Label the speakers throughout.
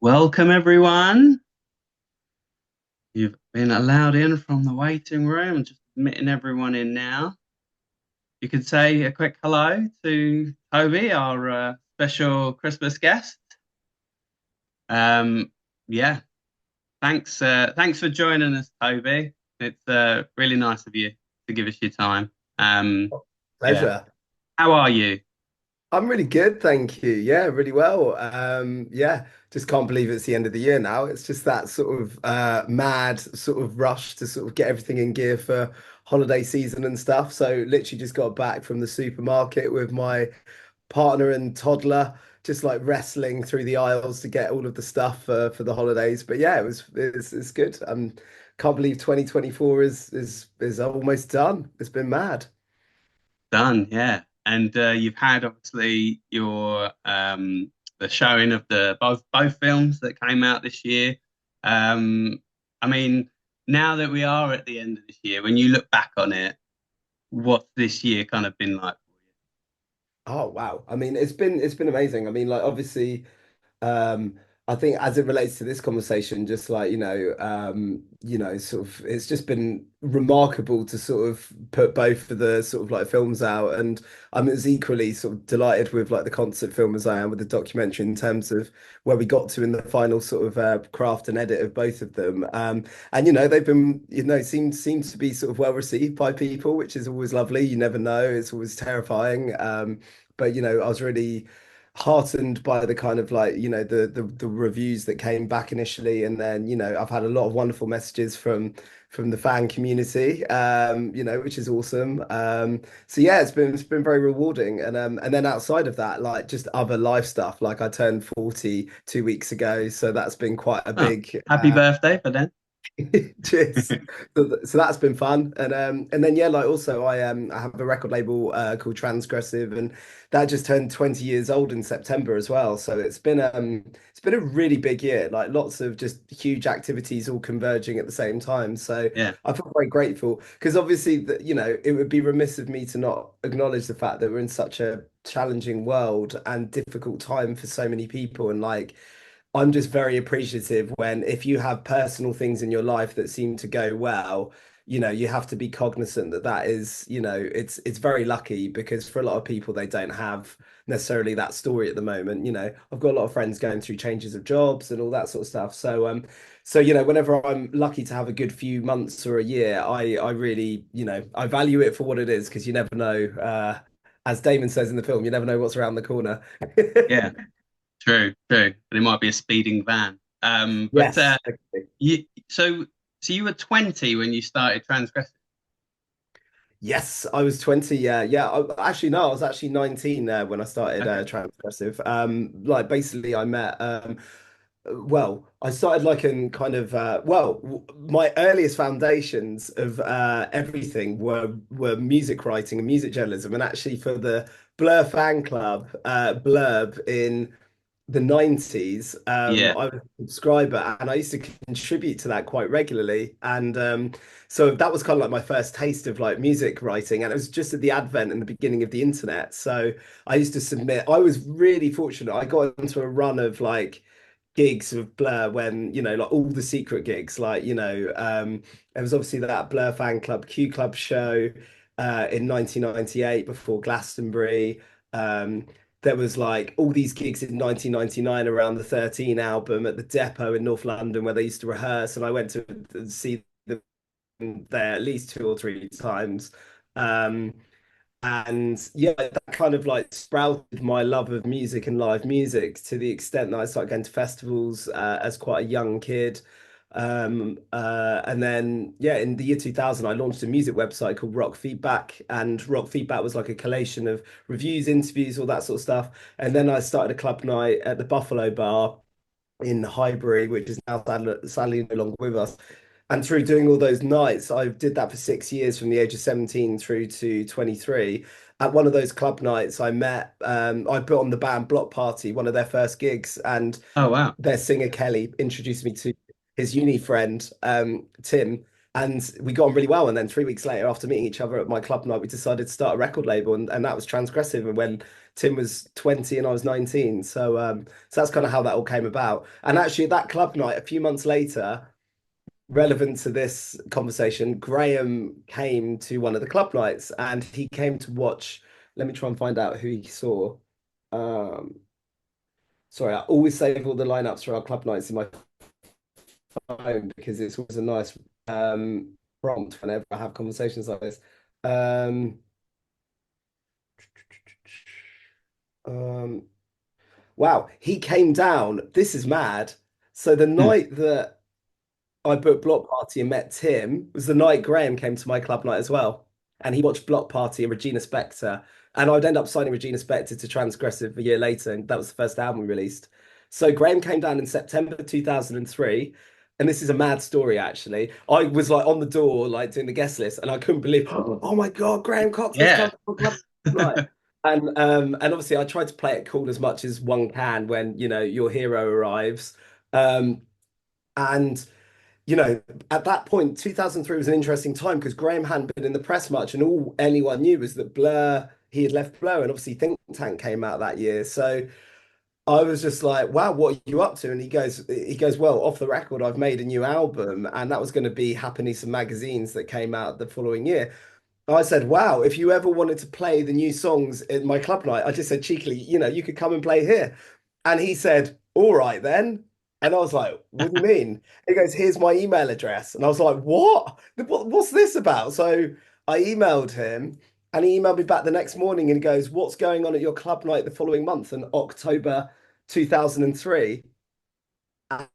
Speaker 1: Welcome, everyone. You've been allowed in from the waiting room. Just admitting everyone in now. You could say a quick hello to Toby, our special Christmas guest. Um, yeah, thanks for joining us, Toby. It's really nice of you to give us your time. Yeah,
Speaker 2: Pleasure.
Speaker 1: how are you?
Speaker 2: I'm really good, thank you. Yeah, really well. Yeah, just can't believe it's the end of the year now. It's just that sort of mad sort of rush to sort of get everything in gear for holiday season and stuff. So literally just got back from the supermarket with my partner and toddler, just like wrestling through the aisles to get all of the stuff for the holidays. But yeah, it's good. Can't believe 2024 is almost done. It's been mad.
Speaker 1: Done, yeah. And you've had obviously your the showing of the both films that came out this year. Um, I mean, now that we are at the end of this year, when you look back on it, what's this year kind of been like for
Speaker 2: Oh wow. I mean, it's been amazing. I mean, like obviously um, I think as it relates to this conversation, just like, sort of it's just been remarkable to sort of put both of the sort of like films out. And I'm as equally sort of delighted with like the concert film as I am with the documentary in terms of where we got to in the final sort of craft and edit of both of them. And they've been, seems to be sort of well received by people, which is always lovely. You never know, it's always terrifying. But I was really heartened by the kind of like the reviews that came back initially, and then I've had a lot of wonderful messages from the fan community, which is awesome. So yeah, it's been very rewarding, and then outside of that, like just other life stuff. Like I turned 40 2 weeks ago, so that's been quite a
Speaker 1: you? Oh,
Speaker 2: big
Speaker 1: happy birthday for then.
Speaker 2: cheers. So that's been fun, and then yeah, like also I have a record label called Transgressive, and that just turned 20 years old in September as well. So it's been a really big year, like lots of just huge activities all converging at the same time. So
Speaker 1: Yeah,
Speaker 2: I feel very grateful because obviously that it would be remiss of me to not acknowledge the fact that we're in such a challenging world and difficult time for so many people, and like I'm just very appreciative when if you have personal things in your life that seem to go well, you have to be cognizant that that is, it's very lucky because for a lot of people they don't have necessarily that story at the moment. I've got a lot of friends going through changes of jobs and all that sort of stuff. So whenever I'm lucky to have a good few months or a year, I really, I value it for what it is because you never know. As Damon says in the film, you never know what's around the corner.
Speaker 1: yeah, true. And it might be a speeding van. But
Speaker 2: Yes. Okay.
Speaker 1: you so you were 20 when you started transgressing.
Speaker 2: Yes, I was 20. Yeah, yeah. Actually, no, I was actually 19 when I started
Speaker 1: Okay.
Speaker 2: Transgressive. Like basically, I met. Well, I started like in kind of. My earliest foundations of everything were music writing and music journalism, and actually for the Blur fan club blurb in the 90s,
Speaker 1: Yeah.
Speaker 2: I was a subscriber and I used to contribute to that quite regularly. And so that was kind of like my first taste of like music writing. And it was just at the advent and the beginning of the internet. So I used to submit, I was really fortunate. I got into a run of like gigs with Blur when, like all the secret gigs, like, there was obviously that Blur fan club Q Club show in 1998 before Glastonbury. Um, there was like all these gigs in 1999 around the 13 album at the Depot in North London where they used to rehearse, and I went to see them there at least two or three times. Um, and yeah, that kind of like sprouted my love of music and live music to the extent that I started going to festivals as quite a young kid. And then, yeah, in the year 2000, I launched a music website called Rock Feedback, and Rock Feedback was like a collation of reviews, interviews, all that sort of stuff. And then I started a club night at the Buffalo Bar in Highbury, which is now sadly no longer with us. And through doing all those nights, I did that for 6 years from the age of 17 through to 23. At one of those club nights, I put on the band Block Party, one of their first gigs, and
Speaker 1: Oh wow.
Speaker 2: their singer Kelly introduced me to his uni friend, Tim. And we got on really well. And then 3 weeks later, after meeting each other at my club night, we decided to start a record label, and that was Transgressive. And when Tim was 20 and I was 19. So that's kind of how that all came about. And actually, at that club night, a few months later, relevant to this conversation, Graham came to one of the club nights and he came to watch. Let me try and find out who he saw. Um, Sorry, I always save all the lineups for our club nights in my phone because it's always a nice prompt whenever I have conversations like this. Um, um, wow, he came down. This is mad. So the
Speaker 1: Hmm.
Speaker 2: night that I booked Block Party and met Tim was the night Graham came to my club night as well. And he watched Block Party and Regina Spektor. And I'd end up signing Regina Spektor to Transgressive a year later. And that was the first album we released. So Graham came down in September 2003. And this is a mad story, actually. I was like on the door, like doing the guest list, and I couldn't believe, oh my God, Graham Cox has come
Speaker 1: Yeah.
Speaker 2: to my club night. And obviously I tried to play it cool as much as one can when, your hero arrives. Um, and at that point, 2003 was an interesting time because Graham hadn't been in the press much, and all anyone knew was that he had left Blur, and obviously Think Tank came out that year. So I was just like, wow, what are you up to? And he goes, well, off the record, I've made a new album, and that was going to be Happiness and Magazines that came out the following year. I said, wow, if you ever wanted to play the new songs in my club night, I just said cheekily, you could come and play here. And he said, all right then. And I was like, what do you mean? He goes, here's my email address. And I was like, what's this about? So I emailed him and he emailed me back the next morning and he goes, what's going on at your club night the following month in October 2003?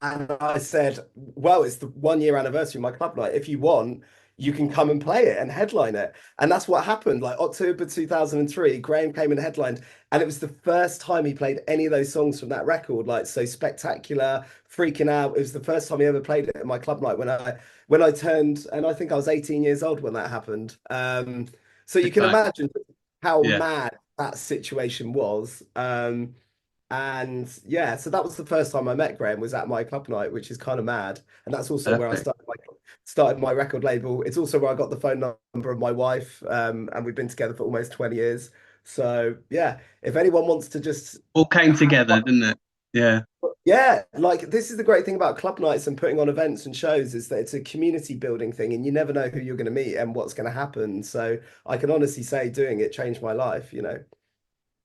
Speaker 2: And I said, well, it's the 1 year anniversary of my club night. If you want, you can come and play it and headline it. And that's what happened. Like October 2003, Graham came and headlined. And it was the first time he played any of those songs from that record. Like So Spectacular, Freaking Out. It was the first time he ever played it at my club night when I turned, and I think I was 18 years old when that happened. So you
Speaker 1: Good
Speaker 2: can
Speaker 1: time.
Speaker 2: imagine how
Speaker 1: Yeah.
Speaker 2: mad that situation was. And yeah, so that was the first time I met Graham was at my club night, which is kind of mad. And that's also where I
Speaker 1: Perfect.
Speaker 2: started my record label. It's also where I got the phone number of my wife, and we've been together for almost 20 years. So yeah, if anyone wants to just
Speaker 1: All came together, didn't it? Yeah.
Speaker 2: yeah, like this is the great thing about club nights and putting on events and shows is that it's a community building thing, and you never know who you're going to meet and what's going to happen. So I can honestly say doing it changed my life.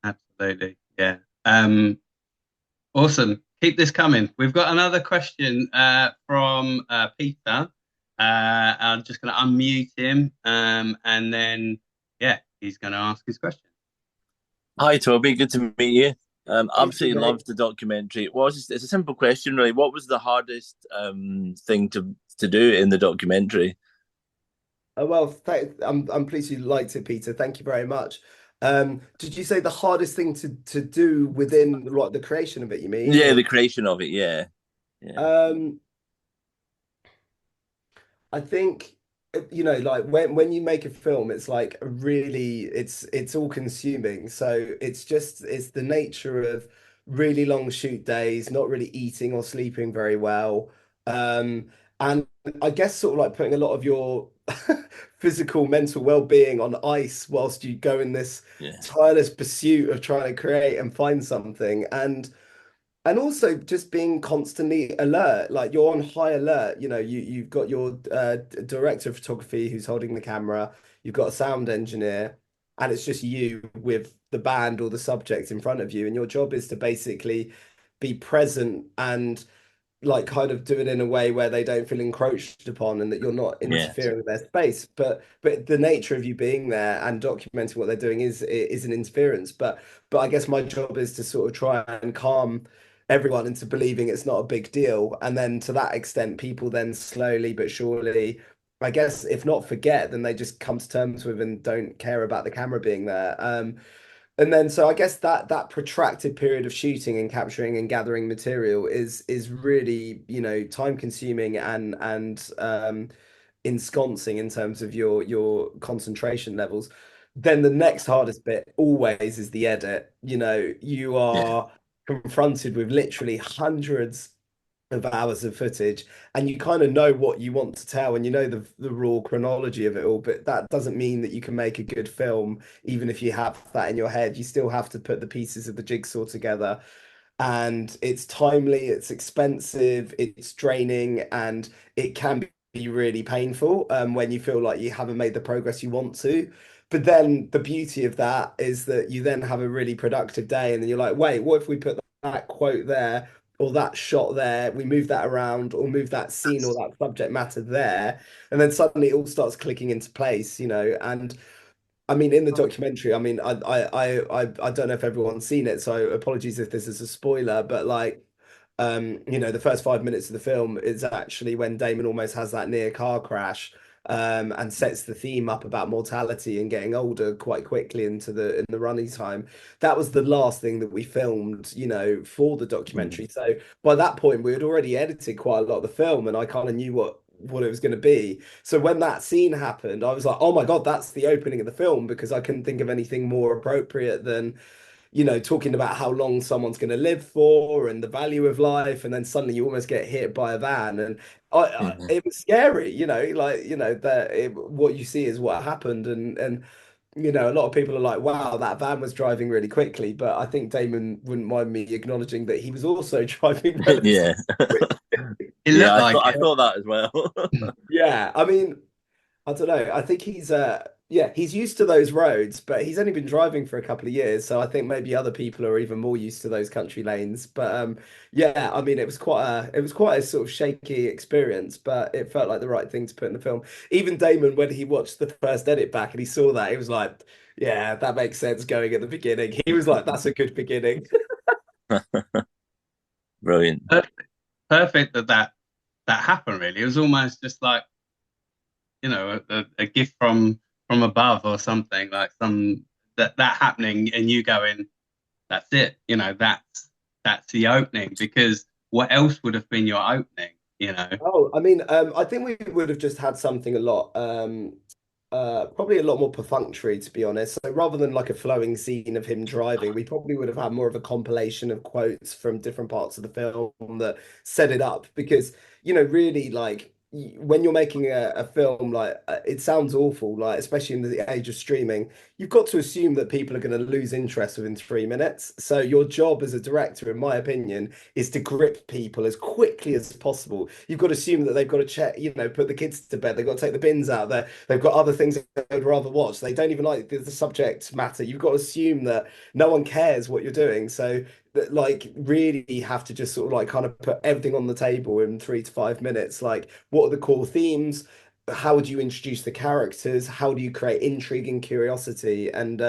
Speaker 1: Absolutely. Yeah. Um, awesome. Keep this coming. We've got another question from Peter. I'm just going to unmute him, and then yeah, he's going to ask his question.
Speaker 3: Hi, Toby. Good to meet you.
Speaker 2: You too,
Speaker 3: Absolutely
Speaker 2: mate.
Speaker 3: loved the documentary. It's a simple question, really. What was the hardest thing to do in the documentary?
Speaker 2: Oh, well, I'm pleased you liked it, Peter. Thank you very much. Did you say the hardest thing to do within like the creation of it, you mean?
Speaker 3: Yeah,
Speaker 2: Or
Speaker 3: the creation of it. Yeah, yeah,
Speaker 2: um, I think like when you make a film, it's like really it's all consuming. So it's the nature of really long shoot days, not really eating or sleeping very well. And I guess sort of like putting a lot of your physical, mental well-being on ice whilst you go in this
Speaker 3: yeah,
Speaker 2: tireless pursuit of trying to create and find something. And also just being constantly alert, like you're on high alert. You've got your director of photography who's holding the camera, you've got a sound engineer, and it's just you with the band or the subject in front of you, and your job is to basically be present and like kind of do it in a way where they don't feel encroached upon and that you're not
Speaker 3: yeah,
Speaker 2: interfering with their space. But the nature of you being there and documenting what they're doing is an interference. But I guess my job is to sort of try and calm everyone into believing it's not a big deal. And then to that extent, people then slowly but surely, I guess, if not forget, then they just come to terms with and don't care about the camera being there. And then so I guess that protracted period of shooting and capturing and gathering material is really, time consuming and ensconcing in terms of your concentration levels. Then the next hardest bit always is the edit. You
Speaker 3: yeah,
Speaker 2: are confronted with literally hundreds of hours of footage, and you kind of know what you want to tell, and you know the raw chronology of it all, but that doesn't mean that you can make a good film even if you have that in your head. You still have to put the pieces of the jigsaw together, and it's timely, it's expensive, it's draining, and it can be really painful when you feel like you haven't made the progress you want to. But then the beauty of that is that you then have a really productive day, and then you're like, wait, what if we put that quote there, or that shot there, we move that around, or move that scene or that subject matter there, and then suddenly it all starts clicking into place, you know. And I mean, in the documentary, I mean, I don't know if everyone's seen it, so apologies if this is a spoiler, but like, you know, the first 5 minutes of the film is actually when Damon almost has that near car crash, and sets the theme up about mortality and getting older quite quickly into the running time. That was the last thing that we filmed, you know, for the documentary. So by that point, we had already edited quite a lot of the film, and I kind of knew what it was going to be. So when that scene happened, I was like, oh my God, that's the opening of the film, because I couldn't think of anything more appropriate than, you know, talking about how long someone's going to live for and the value of life. And then suddenly you almost get hit by a van. And
Speaker 3: Mhm.
Speaker 2: it was scary, you know, like, you know, what you see is what happened. You know, a lot of people are like, wow, that van was driving really quickly. But I think Damon wouldn't mind me acknowledging that he was also driving relatively
Speaker 3: Yeah.
Speaker 2: quickly.
Speaker 1: It
Speaker 3: Yeah,
Speaker 1: looked like
Speaker 3: I
Speaker 1: it.
Speaker 3: thought that as well.
Speaker 2: Yeah, I mean, I don't know. I think he's yeah, he's used to those roads, but he's only been driving for a couple of years, so I think maybe other people are even more used to those country lanes. But yeah, I mean it was quite a sort of shaky experience, but it felt like the right thing to put in the film. Even Damon, when he watched the first edit back and he saw that, he was like, yeah, that makes sense going at the beginning. He was like, that's a good beginning.
Speaker 3: Brilliant.
Speaker 1: Perfect, perfect that happened. Really, it was almost just like, you know, a gift from above or something, like some that happening and you going, that's it. You know, that's the opening, because what else would have been your opening? You know.
Speaker 2: Oh, I mean, I think we would have just had something a lot, probably a lot more perfunctory, to be honest. So rather than like a flowing scene of him driving, we probably would have had more of a compilation of quotes from different parts of the film that set it up. Because, you know, really, like when you're making a film, like it sounds awful, like especially in the age of streaming, you've got to assume that people are going to lose interest within 3 minutes. So your job as a director, in my opinion, is to grip people as quickly as possible. You've got to assume that they've got to check, you know, put the kids to bed. They've got to take the bins out there. They've got other things they'd rather watch. They don't even like the subject matter. You've got to assume that no one cares what you're doing. So that like really have to just sort of like kind of put everything on the table in 3 to 5 minutes. Like, what are the core themes? How do you introduce the characters? How do you create intrigue and curiosity? And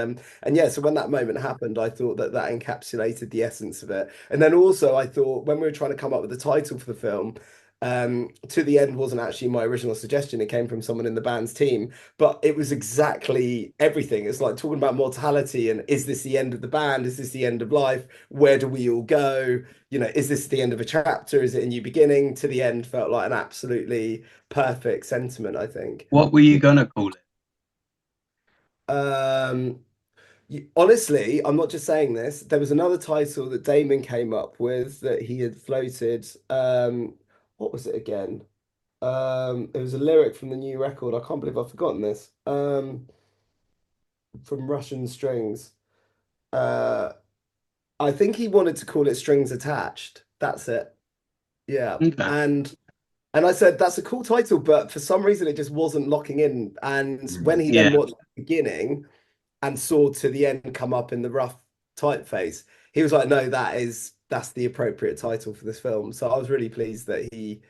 Speaker 2: yeah, so when that moment happened, I thought that that encapsulated the essence of it. And then also, I thought when we were trying to come up with the title for the film, To the End wasn't actually my original suggestion. It came from someone in the band's team, but it was exactly everything. It's like talking about mortality and is this the end of the band? Is this the end of life? Where do we all go? You know, is this the end of a chapter? Is it a new beginning? To the End felt like an absolutely perfect sentiment, I think.
Speaker 1: What were you gonna call it?
Speaker 2: Um, Honestly, I'm not just saying this. There was another title that Damon came up with that he had floated. What was it again? It was a lyric from the new record. I can't believe I've forgotten this. From Russian Strings. Uh, I think he wanted to call it Strings Attached. That's it. Yeah.
Speaker 1: Okay.
Speaker 2: And I said, that's a cool title, but for some reason it just wasn't locking in. And when he then
Speaker 1: Yeah.
Speaker 2: watched the beginning and saw To the End come up in the rough typeface, he was like, no, that's the appropriate title for this film. So I was really pleased that he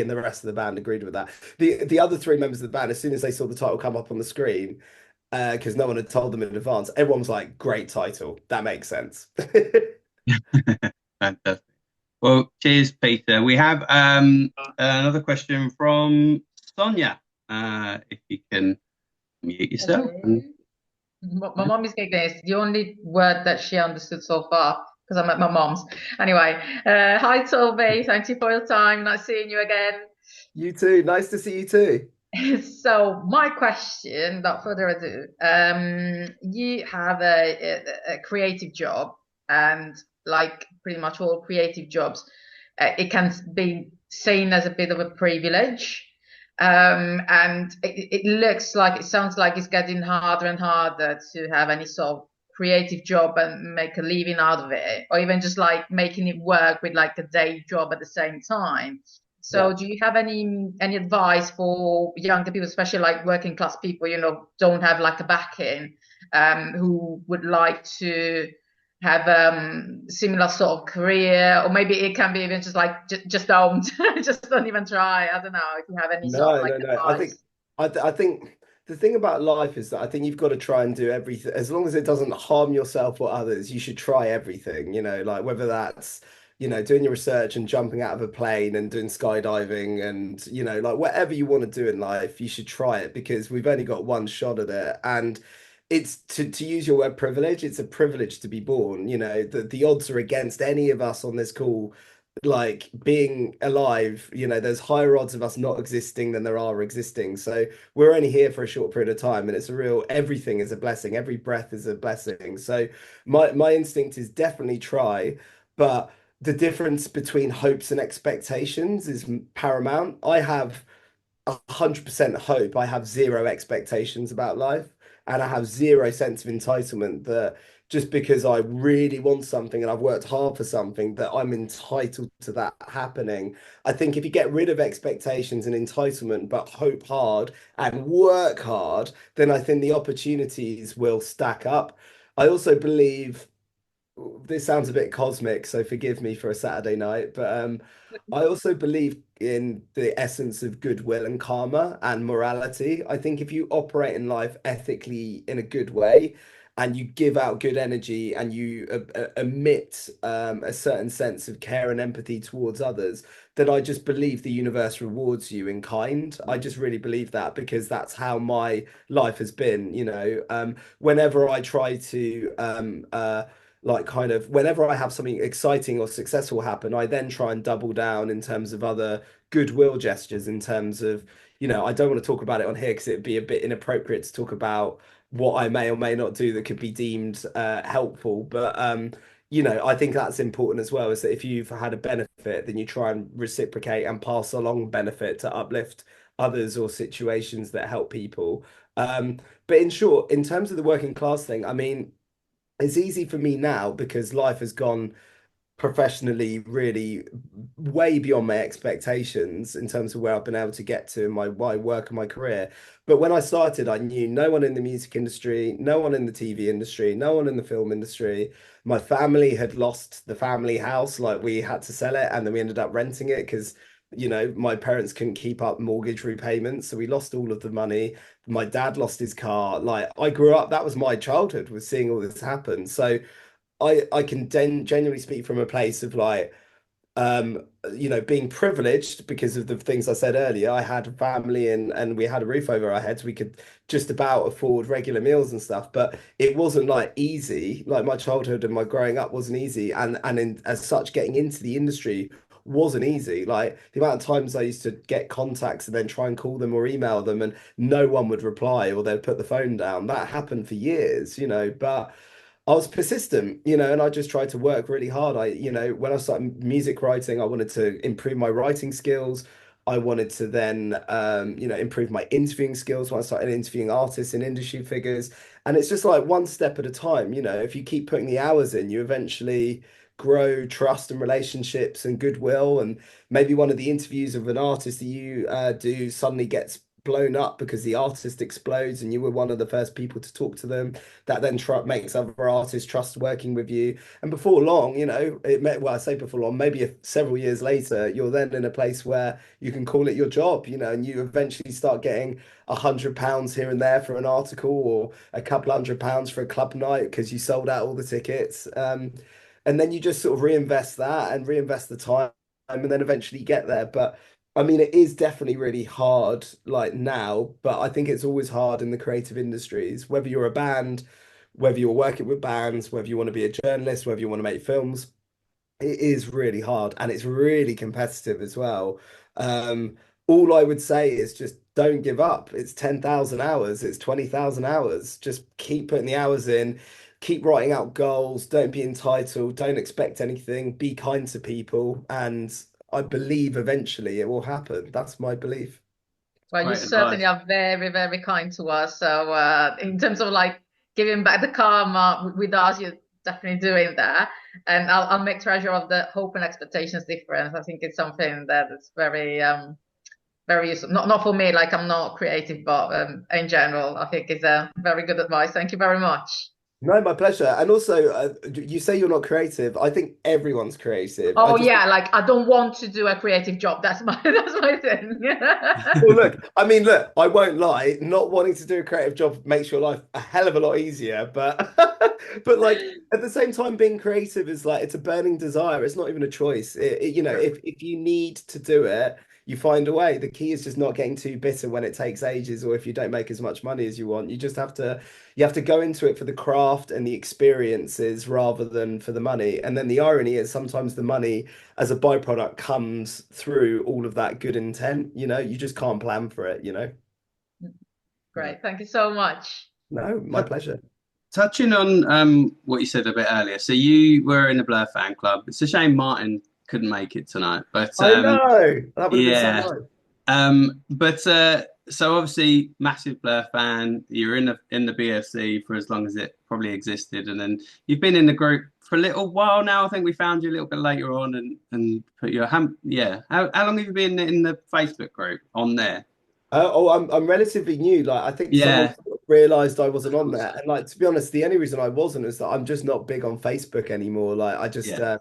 Speaker 2: and the rest of the band agreed with that. The other three members of the band, as soon as they saw the title come up on the screen, because no one had told them in advance, everyone was like, great title. That makes sense.
Speaker 1: Fantastic. Well, cheers, Peter. We have another question from Sonia. If you can mute yourself.
Speaker 4: Hello. My mom is giggling. It's the only word that she understood so far because I'm at my mom's. Anyway, hi Toby. Thank you for your time. Nice seeing you again.
Speaker 2: You too. Nice to see you too.
Speaker 4: So my question, without further ado, you have a creative job, and like pretty much all creative jobs, it can be seen as a bit of a privilege. And it sounds like it's getting harder and harder to have any sort of creative job and make a living out of it, or even just like making it work with like a day job at the same time.
Speaker 2: Yeah.
Speaker 4: So do you have any advice for younger people, especially like working class people, don't have like a backing, who would like to have similar sort of career, or maybe it can be even just like just don't just don't even try. I don't know if you have any sort of
Speaker 2: No,
Speaker 4: like
Speaker 2: no, no.
Speaker 4: advice.
Speaker 2: I think the thing about life is that I think you've got to try and do everything as long as it doesn't harm yourself or others. You should try everything, like whether that's, doing your research and jumping out of a plane and doing skydiving and, like whatever you want to do in life, you should try it because we've only got one shot at it. And it's to use your word privilege, it's a privilege to be born. The odds are against any of us on this call like being alive, there's higher odds of us not existing than there are existing. So we're only here for a short period of time, and it's a real everything is a blessing. Every breath is a blessing. So my instinct is definitely try, but the difference between hopes and expectations is paramount. I have 100% hope. I have zero expectations about life, and I have zero sense of entitlement that just because I really want something and I've worked hard for something that I'm entitled to that happening. I think if you get rid of expectations and entitlement, but hope hard and work hard, then I think the opportunities will stack up. I also believe this sounds a bit cosmic, so forgive me for a Saturday night, but I also believe in the essence of goodwill and karma and morality. I think if you operate in life ethically in a good way and you give out good energy and you emit a certain sense of care and empathy towards others, then I just believe the universe rewards you in kind. I just really believe that because that's how my life has been, whenever I try to like kind of whenever I have something exciting or successful happen, I then try and double down in terms of other goodwill gestures, in terms of, I don't want to talk about it on here because it'd be a bit inappropriate to talk about what I may or may not do that could be deemed helpful. But I think that's important as well, is that if you've had a benefit, then you try and reciprocate and pass along benefit to uplift others or situations that help people. But in short, in terms of the working class thing, I mean, it's easy for me now because life has gone professionally really way beyond my expectations in terms of where I've been able to get to in my work and my career. But when I started, I knew no one in the music industry, no one in the TV industry, no one in the film industry. My family had lost the family house, like we had to sell it and then we ended up renting it because my parents couldn't keep up mortgage repayments, so we lost all of the money. My dad lost his car. Like I grew up, that was my childhood, was seeing all this happen. So I can genuinely speak from a place of like being privileged because of the things I said earlier. I had a family and we had a roof over our heads. We could just about afford regular meals and stuff, but it wasn't like easy. Like my childhood and my growing up wasn't easy, as such, getting into the industry wasn't easy. Like the amount of times I used to get contacts and then try and call them or email them and no one would reply or they'd put the phone down. That happened for years, but I was persistent, and I just tried to work really hard. When I started music writing, I wanted to improve my writing skills. I wanted to then, improve my interviewing skills when I started interviewing artists and industry figures. And it's just like one step at a time. If you keep putting the hours in, you eventually grow trust and relationships and goodwill. And maybe one of the interviews of an artist that you do suddenly gets blown up because the artist explodes and you were one of the first people to talk to them. That then makes other artists trust working with you. And before long, I say before long, maybe several years later, you're then in a place where you can call it your job, and you eventually start getting £100 here and there for an article or a couple £100 for a club night because you sold out all the tickets. And then you just sort of reinvest that and reinvest the time and then eventually get there. But I mean, it is definitely really hard like now, but I think it's always hard in the creative industries, whether you're a band, whether you're working with bands, whether you want to be a journalist, whether you want to make films, it is really hard and it's really competitive as well. Um, all I would say is just don't give up. It's 10,000 hours, it's 20,000 hours. Just keep putting the hours in, keep writing out goals, don't be entitled, don't expect anything, be kind to people, and I believe eventually it will happen. That's my belief.
Speaker 4: Well, you
Speaker 1: Great
Speaker 4: certainly
Speaker 1: advice.
Speaker 4: are very, very kind to us. So, in terms of like giving back the karma with us, you're definitely doing that. And I'll make treasure of the hope and expectations difference. I think it's something that is very, very useful. Not for me, like I'm not creative, but in general, I think it's a very good advice. Thank you very much.
Speaker 2: No, my pleasure. And also, you say you're not creative. I think everyone's creative. I
Speaker 4: Oh
Speaker 2: just
Speaker 4: yeah, like I don't want to do a creative job. That's my that's my thing.
Speaker 2: Well, look, I mean, look, I won't lie, not wanting to do a creative job makes your life a hell of a lot easier, but but like at the same time being creative is like it's a burning desire. It's not even a choice. You know, if you need to do it, you find a way. The key is just not getting too bitter when it takes ages or if you don't make as much money as you want. You have to go into it for the craft and the experiences rather than for the money. And then the irony is sometimes the money as a byproduct comes through all of that good intent. You know, you just can't plan for it, you know.
Speaker 1: Yeah.
Speaker 4: Great, thank you so much.
Speaker 2: No, my pleasure.
Speaker 1: Touching on what you said a bit earlier, so you were in the Blur fan club. It's a shame Martin couldn't make it tonight, but
Speaker 2: I know. That would have been so
Speaker 1: yeah.
Speaker 2: nice.
Speaker 1: But so obviously massive Blur fan. You're in the BFC for as long as it probably existed, and then you've been in the group for a little while now. I think we found you a little bit later on and put your yeah. How long have you been in the Facebook group on there?
Speaker 2: I'm relatively new. Like I think someone
Speaker 1: Yeah,
Speaker 2: realized I wasn't
Speaker 1: of
Speaker 2: on
Speaker 1: course.
Speaker 2: there, and like to be honest, the only reason I wasn't is that I'm just not big on Facebook anymore. Like I just
Speaker 1: Yeah,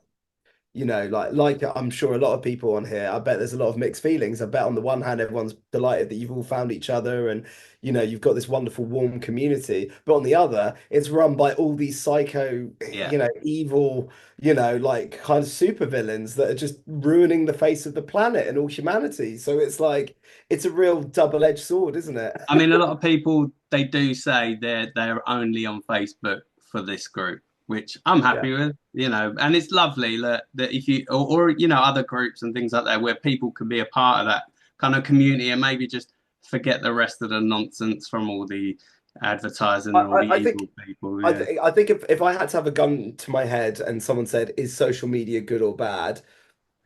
Speaker 2: you know, like I'm sure a lot of people on here, I bet there's a lot of mixed feelings. I bet on the one hand, everyone's delighted that you've all found each other and, you know, you've got this wonderful, warm community. But on the other, it's run by all these psycho,
Speaker 1: yeah.
Speaker 2: you know, evil, you know, like kind of supervillains that are just ruining the face of the planet and all humanity. So it's like, it's a real double-edged sword, isn't it?
Speaker 1: I mean, a lot of people they do say they're only on Facebook for this group, which I'm
Speaker 2: Yeah.
Speaker 1: happy with, you know, and it's lovely that if you or you know other groups and things like that where people can be a part of that kind of community and maybe just forget the rest of the nonsense from all the advertising and all the
Speaker 2: I think
Speaker 1: evil people. Yeah,
Speaker 2: I think if I had to have a gun to my head and someone said, is social media good or bad?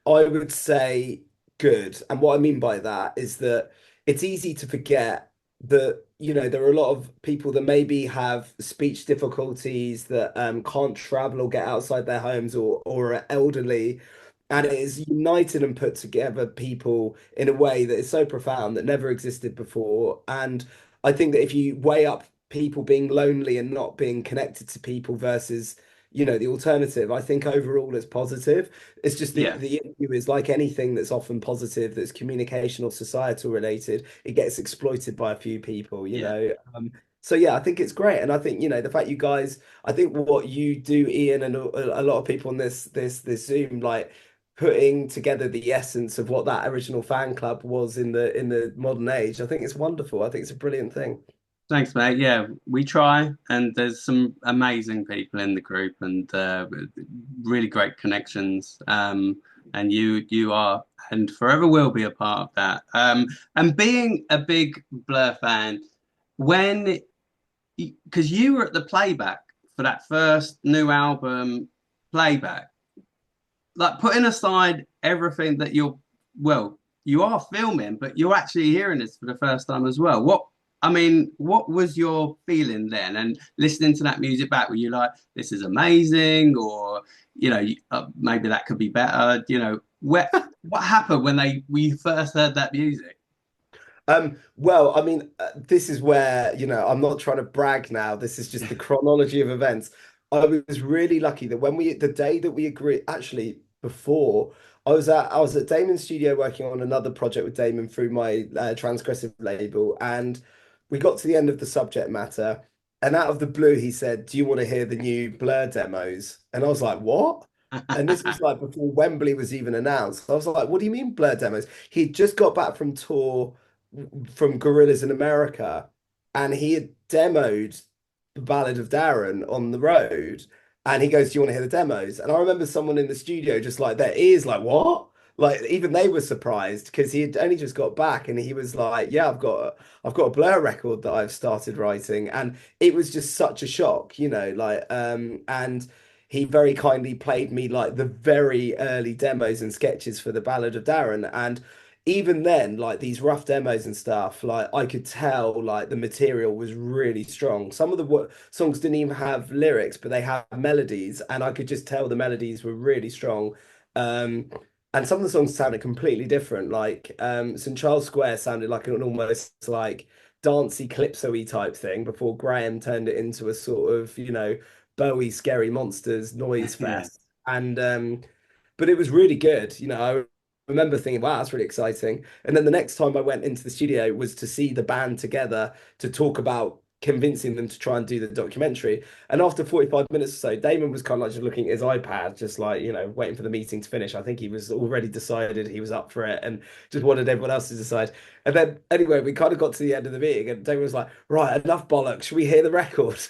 Speaker 2: I would say good. And what I mean by that is that it's easy to forget that, you know, there are a lot of people that maybe have speech difficulties that can't travel or get outside their homes or are elderly. And it is united and put together people in a way that is so profound that never existed before. And I think that if you weigh up people being lonely and not being connected to people versus, you know, the alternative, I think overall it's positive. It's just
Speaker 1: yeah,
Speaker 2: the issue is like anything that's often positive, that's communication or societal related, it gets exploited by a few people, you
Speaker 1: yeah.
Speaker 2: know. So yeah, I think it's great, and I think you know the fact you guys, I think what you do, Ian, and a lot of people on this Zoom, like putting together the essence of what that original fan club was in the modern age. I think it's wonderful. I think it's a brilliant thing.
Speaker 1: Thanks, mate. Yeah, we try, and there's some amazing people in the group, and really great connections. And you are, and forever will be a part of that. And being a big Blur fan, when because you were at the playback for that first new album, playback, like putting aside everything that well, you are filming, but you're actually hearing this for the first time as well. I mean, what was your feeling then? And listening to that music back, were you like, this is amazing? Or, you know, maybe that could be better? You know, what happened when we first heard that music?
Speaker 2: Well, I mean, this is where, you know, I'm not trying to brag now. This is just the chronology of events. I was really lucky that the day that we agreed, actually before, I was at Damon's studio working on another project with Damon through my transgressive label, and we got to the end of the subject matter, and out of the blue, he said, "Do you want to hear the new Blur demos?" And I was like, "What?" And this was like before Wembley was even announced. I was like, "What do you mean Blur demos?" He just got back from tour from Gorillas in America, and he had demoed the Ballad of Darren on the road. And he goes, "Do you want to hear the demos?" And I remember someone in the studio just like their ears like, "What?" like even they were surprised because he had only just got back and he was like, yeah, I've got a Blur record that I've started writing, and it was just such a shock, like and he very kindly played me like the very early demos and sketches for the Ballad of Darren. And even then, like these rough demos and stuff, like I could tell like the material was really strong. Some of the songs didn't even have lyrics, but they have melodies, and I could just tell the melodies were really strong. Um, and some of the songs sounded completely different. Like St. Charles Square sounded like an almost like dancey calypso-y type thing before Graham turned it into a sort of, Bowie Scary Monsters noise
Speaker 1: Yeah.
Speaker 2: fest. And but it was really good. I remember thinking, wow, that's really exciting. And then the next time I went into the studio was to see the band together to talk about convincing them to try and do the documentary. And after 45 minutes or so, Damon was kind of like just looking at his iPad, just like, waiting for the meeting to finish. I think he was already decided he was up for it and just wanted everyone else to decide. And then anyway, we kind of got to the end of the meeting and Damon was like, right, enough bollocks. Should we hear the record?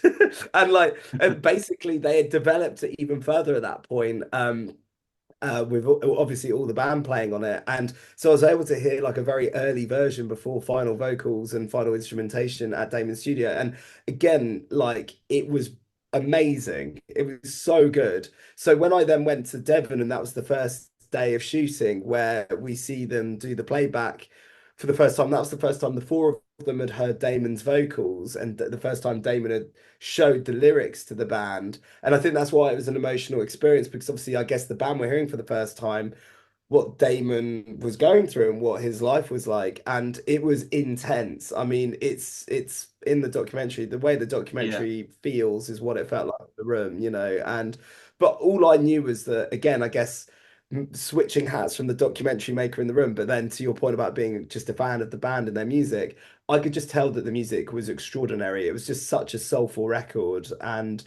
Speaker 2: And basically they had developed it even further at that point. With obviously all the band playing on it. And so I was able to hear like a very early version before final vocals and final instrumentation at Damon's studio. And again, like it was amazing. It was so good. So when I then went to Devon, and that was the first day of shooting where we see them do the playback for the first time, that was the first time the four of them had heard Damon's vocals, and the first time Damon had showed the lyrics to the band. And I think that's why it was an emotional experience, because obviously I guess the band were hearing for the first time what Damon was going through and what his life was like, and it was intense. I mean, it's in the documentary. The way the documentary feels is what it felt like in the room, And but all I knew was that, again, I guess switching hats from the documentary maker in the room, but then to your point about being just a fan of the band and their music, I could just tell that the music was extraordinary. It was just such a soulful record. And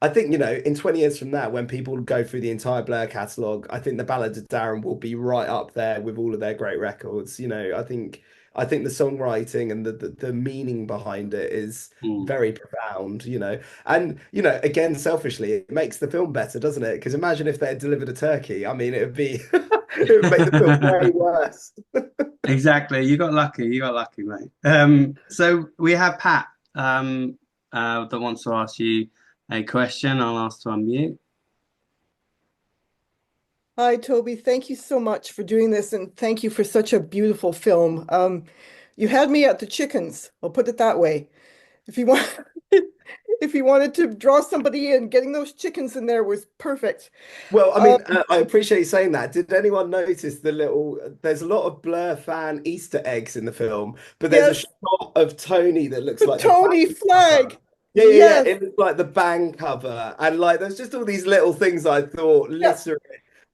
Speaker 2: I think, in 20 years from now, when people go through the entire Blur catalogue, I think the Ballad of Darren will be right up there with all of their great records. I think the songwriting and the meaning behind it is very profound, And, again, selfishly, it makes the film better, doesn't it? Because imagine if they had delivered a turkey. I mean, it would be it would make the film way worse.
Speaker 1: Exactly. You got lucky. You got lucky, mate. So we have Pat that wants to ask you a question. I'll ask to unmute.
Speaker 5: Hi, Toby. Thank you so much for doing this, and thank you for such a beautiful film. You had me at the chickens. I'll put it that way. If you want, if you wanted to draw somebody in, getting those chickens in there was perfect.
Speaker 2: Well, I mean, I appreciate you saying that. Did anyone notice there's a lot of Blur fan Easter eggs in the film, but there's a shot of Tony that looks like the
Speaker 5: Tony flag.
Speaker 2: Yeah,
Speaker 5: Yes.
Speaker 2: It looks like the band cover. And like there's just all these little things I thought littering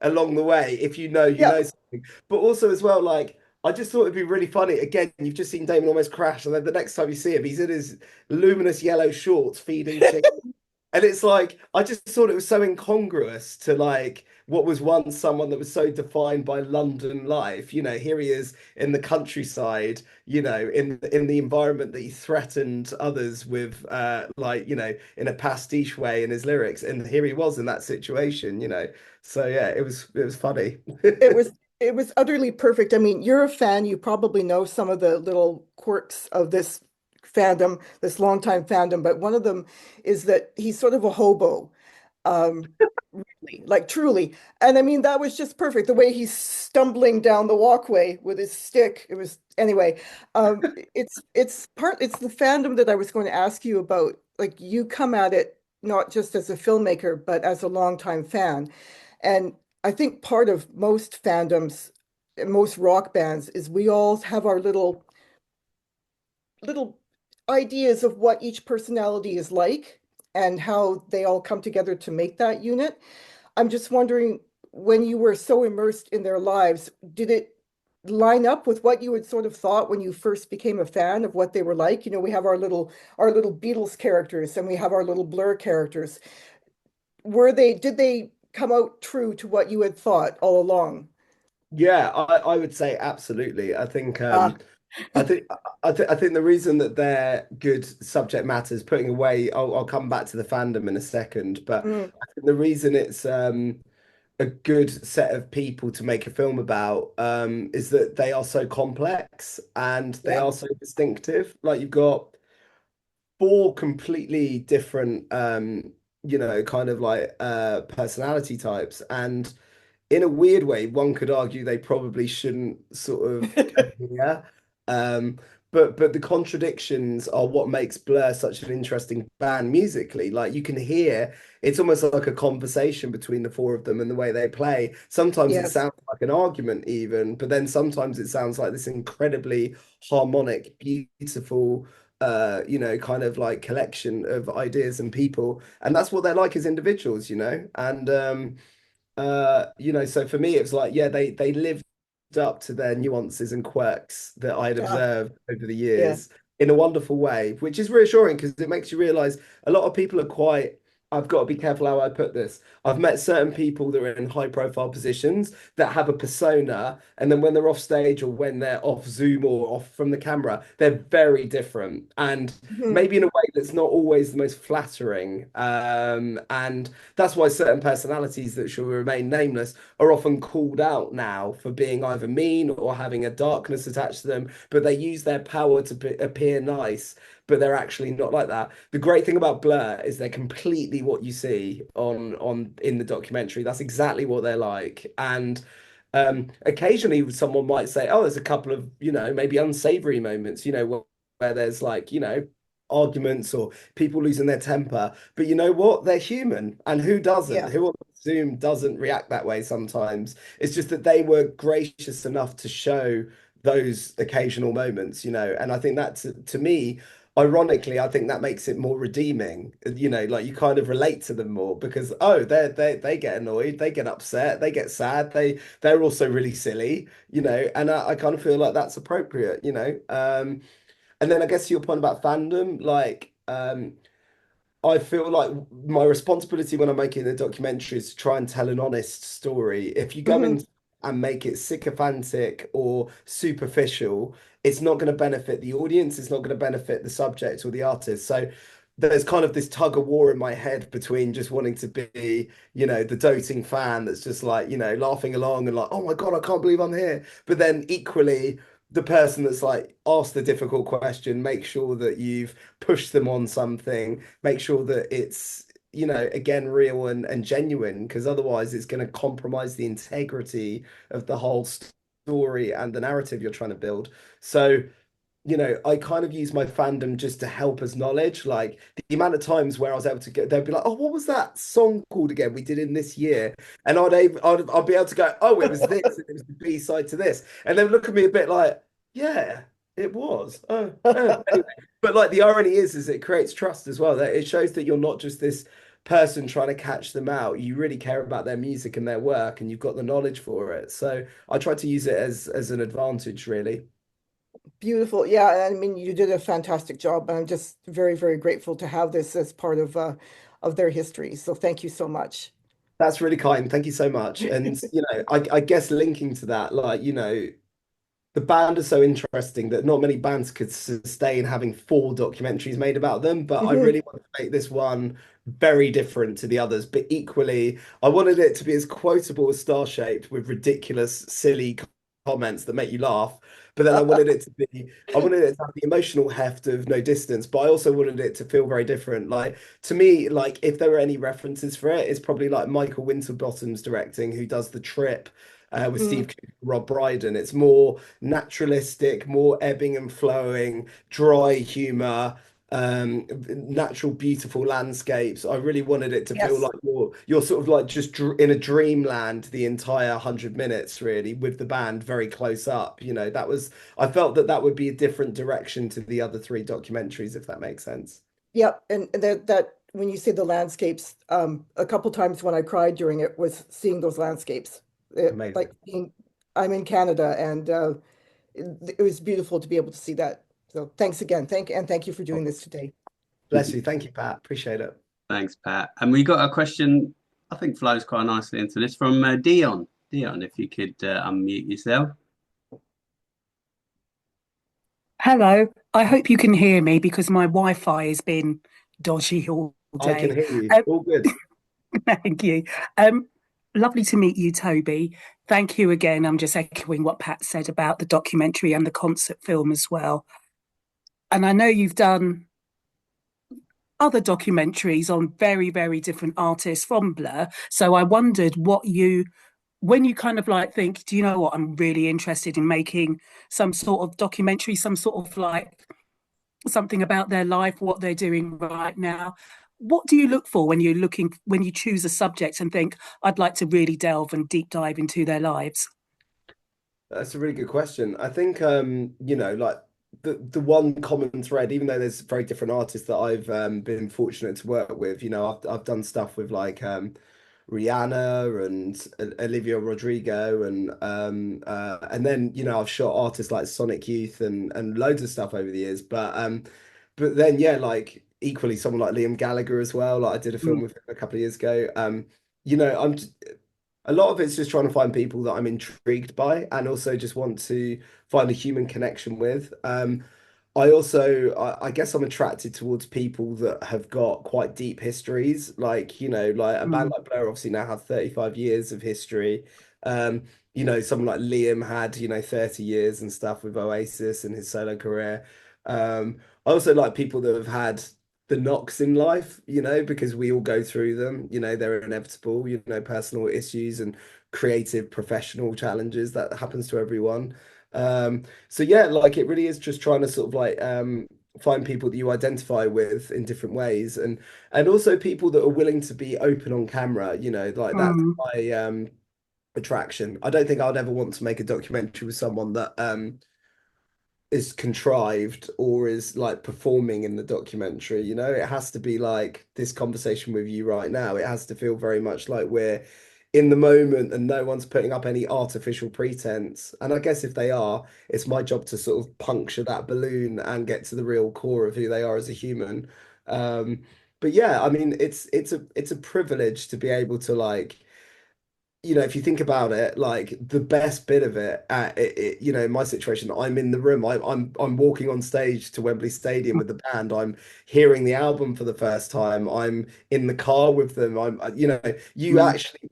Speaker 2: along the way, if you know something. But also as well, like I just thought it'd be really funny. Again, you've just seen Damon almost crash, and then the next time you see him, he's in his luminous yellow shorts feeding chicken. And it's like I just thought it was so incongruous to like what was once someone that was so defined by London life. Here he is in the countryside, in the environment that he threatened others with, in a pastiche way in his lyrics. And here he was in that situation. So yeah, it was funny.
Speaker 5: It was utterly perfect. I mean, you're a fan, you probably know some of the little quirks of this fandom, this longtime fandom, but one of them is that he's sort of a hobo. Really, like truly. And I mean, that was just perfect. The way he's stumbling down the walkway with his stick. It was anyway. It's the fandom that I was going to ask you about. Like you come at it not just as a filmmaker, but as a longtime fan. And I think part of most fandoms, most rock bands, is we all have our little ideas of what each personality is like and how they all come together to make that unit. I'm just wondering, when you were so immersed in their lives, did it line up with what you had sort of thought when you first became a fan of what they were like? We have our little Beatles characters and we have our little Blur characters. Did they come out true to what you had thought all along?
Speaker 2: Yeah, I would say absolutely. I think the reason that they're good subject matters, putting away, I'll come back to the fandom in a second, but I think the reason it's a good set of people to make a film about is that they are so complex and they
Speaker 5: Yeah.
Speaker 2: are so distinctive. Like you've got four completely different kind of like personality types, and in a weird way, one could argue they probably shouldn't sort of appear. Um, but the contradictions are what makes Blur such an interesting band musically. Like you can hear it's almost like a conversation between the four of them and the way they play. Sometimes it
Speaker 5: Yes.
Speaker 2: sounds like an argument even, but then sometimes it sounds like this incredibly harmonic, beautiful kind of like collection of ideas and people. And that's what they're like as individuals, and so for me, it was like, yeah, they lived up to their nuances and quirks that I'd
Speaker 5: Yeah.
Speaker 2: observed over the
Speaker 5: Yeah.
Speaker 2: years in a wonderful way, which is reassuring because it makes you realize a lot of people are quite. I've got to be careful how I put this. I've met certain people that are in high profile positions that have a persona, and then when they're off stage or when they're off Zoom or off from the camera, they're very different. And
Speaker 5: Mhm.
Speaker 2: maybe in a way that's not always the most flattering. And that's why certain personalities that shall remain nameless are often called out now for being either mean or having a darkness attached to them, but they use their power to appear nice, but they're actually not like that. The great thing about Blur is they're completely what you see on in the documentary. That's exactly what they're like. And occasionally someone might say, oh, there's a couple of, maybe unsavory moments, where there's like, arguments or people losing their temper. But you know what? They're human. And who doesn't?
Speaker 5: Yeah.
Speaker 2: Who on Zoom doesn't react that way sometimes? It's just that they were gracious enough to show those occasional moments, and I think that to me, ironically, I think that makes it more redeeming. Like you kind of relate to them more because they get annoyed, they get upset, they get sad, they're also really silly, and I kind of feel like that's appropriate. And then I guess to your point about fandom, like I feel like my responsibility when I'm making a documentary is to try and tell an honest story. If you go
Speaker 5: Hmm.
Speaker 2: in and make it sycophantic or superficial, it's not going to benefit the audience, it's not going to benefit the subject or the artist. So there's kind of this tug of war in my head between just wanting to be, the doting fan that's just like, laughing along and like, oh my God, I can't believe I'm here. But then equally, the person that's like asked the difficult question, make sure that you've pushed them on something, make sure that it's, again, real and genuine, because otherwise it's going to compromise the integrity of the whole story and the narrative you're trying to build. So, I kind of use my fandom just to help us knowledge. Like the amount of times where I was able to get, they'd be like, "Oh, what was that song called again? We did in this year," and I'd be able to go, "Oh, it was this, and it was the B side to this," and then look at me a bit like, "Yeah, it was." Oh. Anyway, but like the irony is it creates trust as well. That it shows that you're not just this person trying to catch them out. You really care about their music and their work, and you've got the knowledge for it. So I try to use it as an advantage, really.
Speaker 5: Beautiful. Yeah, I mean, you did a fantastic job, and I'm just very, very grateful to have this as part of their history. So thank you so much.
Speaker 2: That's really kind. Thank you so much. And I guess linking to that, like, the band is so interesting that not many bands could sustain having four documentaries made about them. But I
Speaker 5: Mhm.
Speaker 2: really want to make this one very different to the others. But equally, I wanted it to be as quotable as Star Shaped with ridiculous, silly comments that make you laugh. But then I wanted it to have the emotional heft of No Distance, but I also wanted it to feel very different. Like to me, like if there were any references for it, it's probably like Michael Winterbottom's directing, who does The Trip with
Speaker 5: Mm,
Speaker 2: Steve Coogan, Rob Brydon. It's more naturalistic, more ebbing and flowing, dry humor, natural, beautiful landscapes. I really wanted it to feel
Speaker 5: yes.
Speaker 2: like you're sort of like just in a dreamland the entire 100 minutes, really, with the band very close up. I felt that would be a different direction to the other three documentaries, if that makes sense.
Speaker 5: Yep. And that when you say the landscapes, a couple times when I cried during it was seeing those landscapes.
Speaker 2: Amazing.
Speaker 5: Like I'm in Canada, and it was beautiful to be able to see that. So thanks again. Thank you for doing this today.
Speaker 2: Bless you. Thank you, Pat. Appreciate it.
Speaker 1: Thanks, Pat. And we got a question, I think flows quite nicely into this from Dion. Dion, if you could unmute yourself.
Speaker 6: Hello. I hope you can hear me because my Wi-Fi has been dodgy all
Speaker 2: I can
Speaker 6: day.
Speaker 2: hear you.
Speaker 6: Um,
Speaker 2: All good.
Speaker 6: thank you. Um, Lovely to meet you, Toby. Thank you again. I'm just echoing what Pat said about the documentary and the concert film as well. And I know you've done other documentaries on very, very different artists from Blur. So I wondered when you kind of like think, do you know what, I'm really interested in making some sort of documentary, some sort of like something about their life, what they're doing right now. What do you look for when when you choose a subject and think, I'd like to really delve and deep dive into their lives?
Speaker 2: That's a really good question. I think like the one common thread, even though there's very different artists that I've been fortunate to work with, I've done stuff with like Rihanna and Olivia Rodrigo and then I've shot artists like Sonic Youth and loads of stuff over the years. But then yeah, like equally someone like Liam Gallagher as well. Like I did a film
Speaker 6: Mm.
Speaker 2: with him a couple of years ago. I'm a lot of it's just trying to find people that I'm intrigued by and also just want to find a human connection with. I guess I'm attracted towards people that have got quite deep histories. Like, like a band
Speaker 6: Mm.
Speaker 2: like Blur obviously now have 35 years of history. Someone like Liam had, 30 years and stuff with Oasis and his solo career. I also like people that have had the knocks in life, because we all go through them, they're inevitable, personal issues and creative professional challenges that happens to everyone. So yeah, like it really is just trying to sort of like find people that you identify with in different ways and also people that are willing to be open on camera, like that's
Speaker 6: Mm.
Speaker 2: my attraction. I don't think I'd ever want to make a documentary with someone that is contrived or is like performing in the documentary. It has to be like this conversation with you right now. It has to feel very much like we're in the moment and no one's putting up any artificial pretense. And I guess if they are, it's my job to sort of puncture that balloon and get to the real core of who they are as a human. Um, but yeah, I mean, it's a privilege to be able to like if you think about it, like the best bit of it, in my situation, I'm in the room. I'm walking on stage to Wembley Stadium with the band. I'm hearing the album for the first time. I'm in the car with them. You
Speaker 6: Mm.
Speaker 2: actually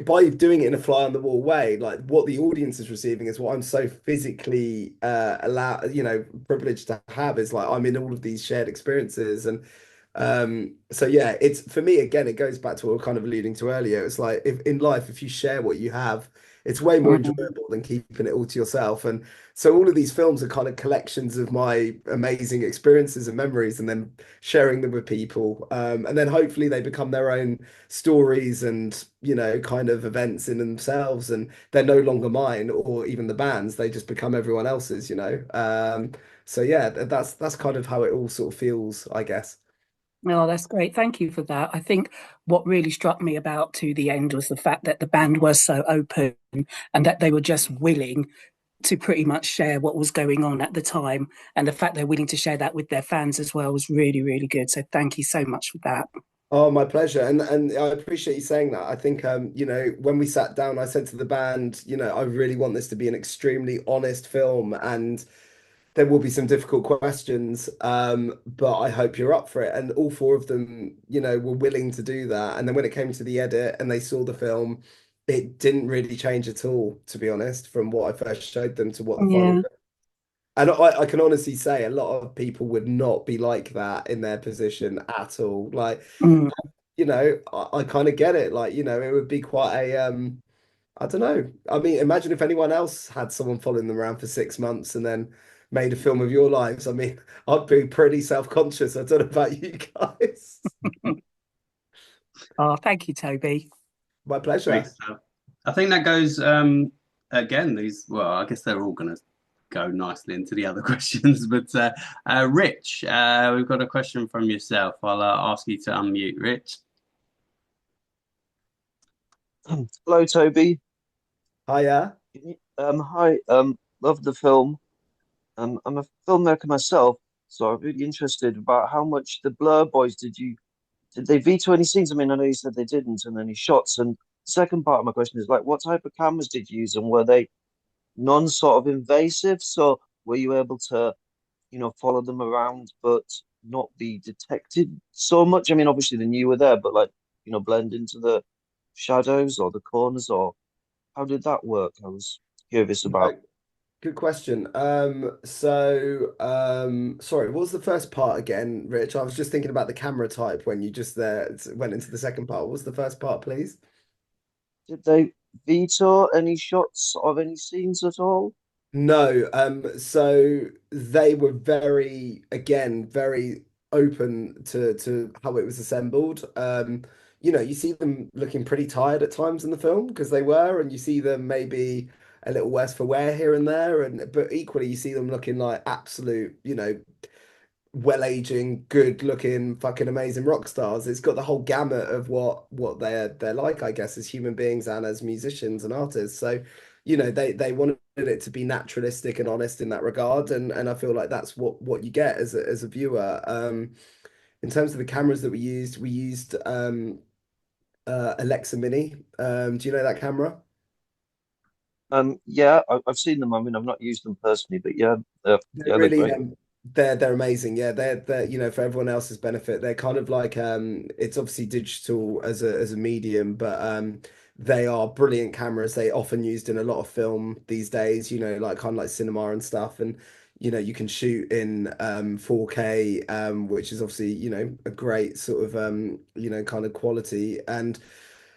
Speaker 2: by doing it in a fly on the wall way, like what the audience is receiving is what I'm so physically privileged to have is like I'm in all of these shared experiences and. So yeah, it's for me again, it goes back to what we were kind of alluding to earlier. It's like if in life, if you share what you have, it's way more
Speaker 6: Mm.
Speaker 2: enjoyable than keeping it all to yourself. And so all of these films are kind of collections of my amazing experiences and memories and then sharing them with people. And then hopefully they become their own stories and, kind of events in themselves. And they're no longer mine or even the band's, they just become everyone else's. So yeah, that's kind of how it all sort of feels, I guess.
Speaker 6: Oh, that's great. Thank you for that. I think what really struck me about To the End was the fact that the band was so open and that they were just willing to pretty much share what was going on at the time. And the fact they're willing to share that with their fans as well was really, really good. So thank you so much for that.
Speaker 2: Oh, my pleasure. And I appreciate you saying that. I think when we sat down, I said to the band, I really want this to be an extremely honest film and there will be some difficult questions. But I hope you're up for it. And all four of them, were willing to do that. And then when it came to the edit and they saw the film, it didn't really change at all, to be honest, from what I first showed them to what the final
Speaker 6: Yeah.
Speaker 2: film. And I can honestly say a lot of people would not be like that in their position at all. Like,
Speaker 6: Mm.
Speaker 2: I kind of get it. Like, it would be quite I don't know. I mean, imagine if anyone else had someone following them around for 6 months and then made a film of your lives. I mean, I'd be pretty self-conscious. I don't know about you guys.
Speaker 6: Oh, thank you, Toby.
Speaker 2: My
Speaker 1: Great
Speaker 2: pleasure.
Speaker 1: stuff. I think that goes again. Well, I guess they're all going to go nicely into the other questions. But Rich, we've got a question from yourself. I'll ask you to unmute, Rich.
Speaker 7: Hello, Toby.
Speaker 2: Hiya.
Speaker 7: Hi. Love the film. I'm a filmmaker myself, so I'm really interested about how much the Blur Boys did they veto any scenes? I mean, I know you said they didn't, and any shots. And the second part of my question is like, what type of cameras did you use, and were they non-sort of invasive? So were you able to, follow them around but not be detected so much? I mean, obviously they knew you were there, but like, blend into the shadows or the corners, or how did that work? I was curious about.
Speaker 2: Good question. Sorry, what was the first part again, Rich? I was just thinking about the camera type when you just there went into the second part. What was the first part, please?
Speaker 7: Did they veto any shots of any scenes at all?
Speaker 2: No, so they were very open to how it was assembled. You see them looking pretty tired at times in the film because they were, and you see them maybe a little worse for wear here and there, and but equally you see them looking like absolute, well-aging, good-looking, fucking amazing rock stars. It's got the whole gamut of what they're like, I guess, as human beings and as musicians and artists. So, they wanted it to be naturalistic and honest in that regard, and I feel like that's what you get as a viewer. In terms of the cameras that we used Alexa Mini. Do you know that camera?
Speaker 7: Yeah, I've seen them. I mean, I've not used them personally, but yeah,
Speaker 2: They're
Speaker 7: yeah, they're
Speaker 2: really
Speaker 7: great.
Speaker 2: they're amazing. Yeah, they're for everyone else's benefit. They're kind of like it's obviously digital as a medium, but they are brilliant cameras. They often used in a lot of film these days, like kind of like cinema and stuff. And you can shoot in 4K, which is obviously, a great sort of kind of quality. And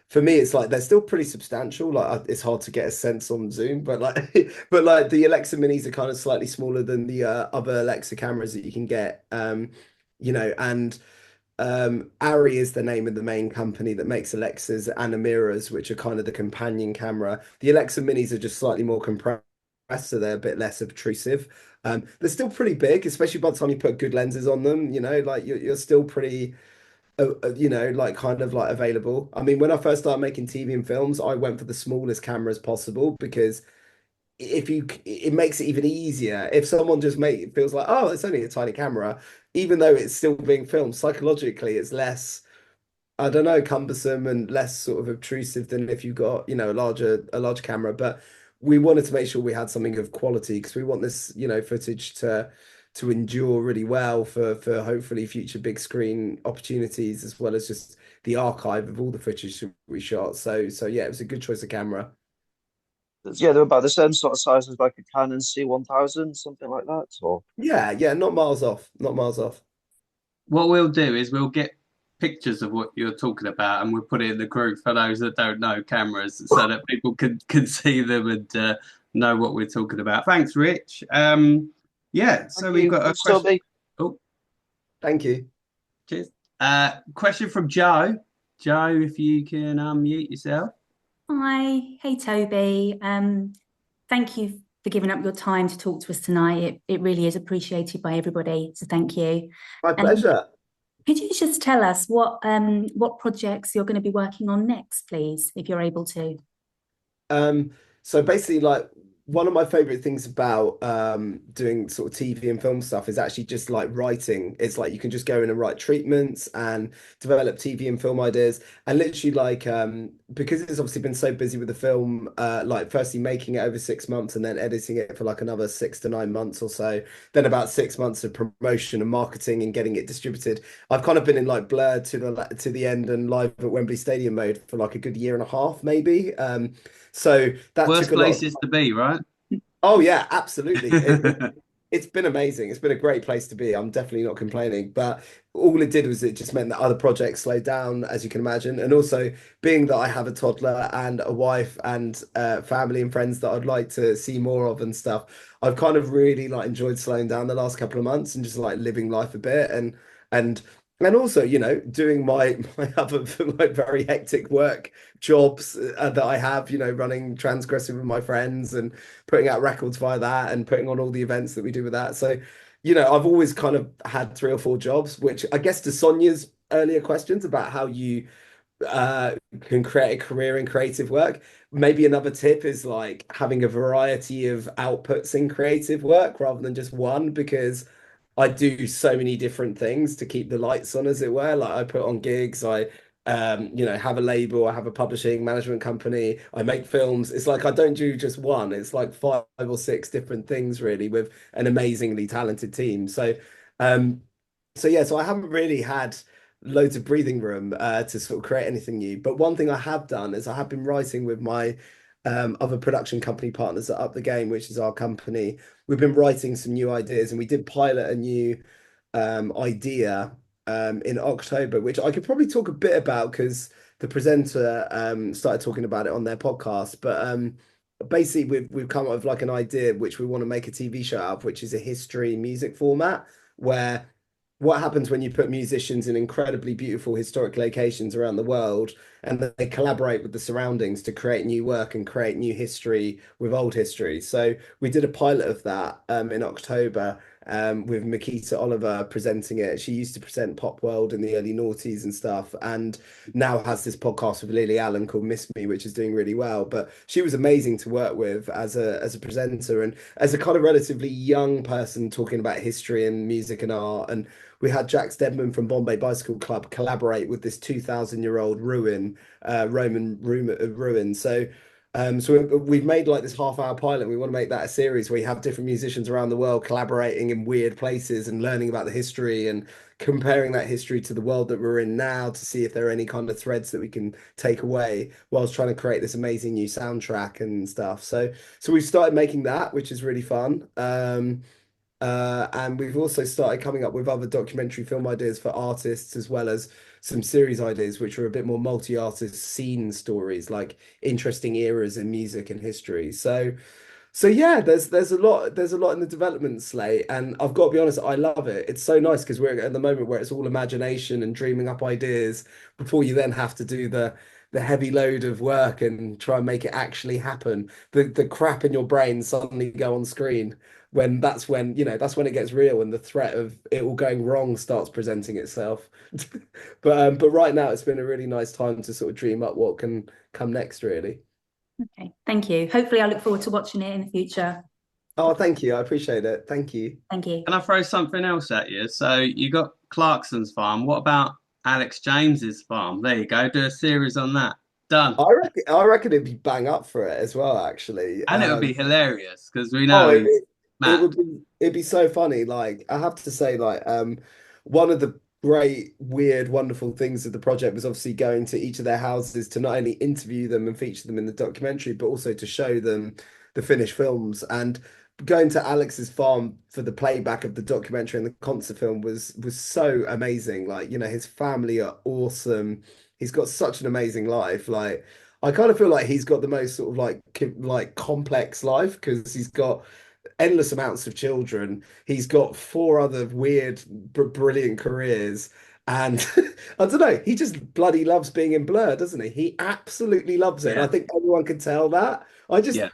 Speaker 2: for me, it's like they're still pretty substantial. Like it's hard to get a sense on Zoom, but like, but like the Alexa Minis are kind of slightly smaller than the other Alexa cameras that you can get. And Arri is the name of the main company that makes Alexas and Amiras, which are kind of the companion camera. The Alexa Minis are just slightly more compressed, so they're a bit less obtrusive. They're still pretty big, especially by the time you put good lenses on them. Like you're still pretty like kind of like available. I mean, when I first started making TV and films, I went for the smallest cameras possible because it makes it even easier. If someone just feels like, oh, it's only a tiny camera, even though it's still being filmed, psychologically, it's less, I don't know, cumbersome and less sort of obtrusive than if you got, a large camera. But we wanted to make sure we had something of quality because we want this, footage to endure really well for hopefully future big screen opportunities as well as just the archive of all the footage we shot. So yeah, it was a good choice of camera.
Speaker 7: Yeah, they're about the same sort of size as like a Canon C1000, something like that. Or
Speaker 2: Yeah, not miles off, not miles off.
Speaker 1: What we'll do is we'll get pictures of what you're talking about and we'll put it in the group for those that don't know cameras so that people can see them and know what we're talking about. Thanks, Rich. Yeah, so
Speaker 7: thank
Speaker 1: we've
Speaker 7: you.
Speaker 1: got a
Speaker 7: Thanks, Toby.
Speaker 1: question. Oh,
Speaker 2: Thank you.
Speaker 1: cheers. Question from Joe. Joe, if you can unmute yourself.
Speaker 8: Hi, hey Toby. Thank you for giving up your time to talk to us tonight. It really is appreciated by everybody. So thank you.
Speaker 2: My pleasure.
Speaker 8: Could you just tell us what projects you're going to be working on next, please, if you're able to?
Speaker 2: So basically, like one of my favorite things about doing sort of TV and film stuff is actually just like writing. It's like you can just go in and write treatments and develop TV and film ideas. And literally, like because it's obviously been so busy with the film, like firstly making it over 6 months and then editing it for like another 6 to 9 months or so, then about 6 months of promotion and marketing and getting it distributed. I've kind of been in like blurred to the end and live at Wembley Stadium mode for like a good year and a half, maybe. So that
Speaker 1: Worst
Speaker 2: took a lot.
Speaker 1: places to be, right?
Speaker 2: Oh yeah, absolutely. It's been amazing. It's been a great place to be. I'm definitely not complaining. But all it did was it just meant that other projects slowed down, as you can imagine. And also being that I have a toddler and a wife and family and friends that I'd like to see more of and stuff, I've kind of really like enjoyed slowing down the last couple of months and just like living life a bit and and also, doing my other like very hectic work jobs that I have, running Transgressive with my friends and putting out records via that and putting on all the events that we do with that. So, I've always kind of had 3 or 4 jobs, which I guess to Sonia's earlier questions about how you can create a career in creative work, maybe another tip is like having a variety of outputs in creative work rather than just one, because I do so many different things to keep the lights on, as it were. Like I put on gigs, I have a label, I have a publishing management company, I make films. It's like I don't do just one. It's like 5 or 6 different things really with an amazingly talented team. So yeah, so I haven't really had loads of breathing room to sort of create anything new. But one thing I have done is I have been writing with my other production company partners at Up the Game, which is our company. We've been writing some new ideas, and we did pilot a new idea in October, which I could probably talk a bit about because the presenter started talking about it on their podcast. But basically, we've come up with like an idea which we want to make a TV show out of, which is a history music format where what happens when you put musicians in incredibly beautiful historic locations around the world and then they collaborate with the surroundings to create new work and create new history with old history. So we did a pilot of that in October with Makita Oliver presenting it. She used to present Pop World in the early noughties and stuff, and now has this podcast with Lily Allen called Miss Me, which is doing really well. But she was amazing to work with as a presenter and as a kind of relatively young person talking about history and music and art. And we had Jack Stedman from Bombay Bicycle Club collaborate with this 2,000-year-old ruin, Roman ruin. So we've made like this half-hour pilot. We want to make that a series where you have different musicians around the world collaborating in weird places and learning about the history and comparing that history to the world that we're in now to see if there are any kind of threads that we can take away whilst trying to create this amazing new soundtrack and stuff. So we've started making that, which is really fun. And we've also started coming up with other documentary film ideas for artists, as well as some series ideas, which are a bit more multi-artist scene stories, like interesting eras in music and history. So yeah, there's a lot in the development slate, and I've got to be honest, I love it. It's so nice because we're at the moment where it's all imagination and dreaming up ideas before you then have to do the heavy load of work and try and make it actually happen. The crap in your brain suddenly go on screen when that's when it gets real and the threat of it all going wrong starts presenting itself. But right now it's been a really nice time to sort of dream up what can come next, really.
Speaker 8: Okay, thank you. Hopefully I look forward to watching it in the future.
Speaker 2: Oh, thank you. I appreciate it. Thank you.
Speaker 8: Thank you.
Speaker 1: Can I throw something else at you? So you got Clarkson's farm. What about Alex James's farm? There you go. Do a series on that. Done.
Speaker 2: I reckon it'd be bang up for it as well, actually.
Speaker 1: And it would be hilarious because we
Speaker 2: Oh,
Speaker 1: know
Speaker 2: it,
Speaker 1: he's
Speaker 2: it
Speaker 1: mad.
Speaker 2: would be it'd be so funny. Like I have to say, like one of the great, weird, wonderful things of the project was obviously going to each of their houses to not only interview them and feature them in the documentary, but also to show them the finished films. And going to Alex's farm for the playback of the documentary and the concert film was so amazing. Like, his family are awesome. He's got such an amazing life. Like I kind of feel like he's got the most sort of like complex life because he's got endless amounts of children. He's got four other weird, brilliant careers. And I don't know, he just bloody loves being in Blur, doesn't he? He absolutely loves it. And I
Speaker 1: Yeah.
Speaker 2: think everyone can tell that.
Speaker 1: Yeah.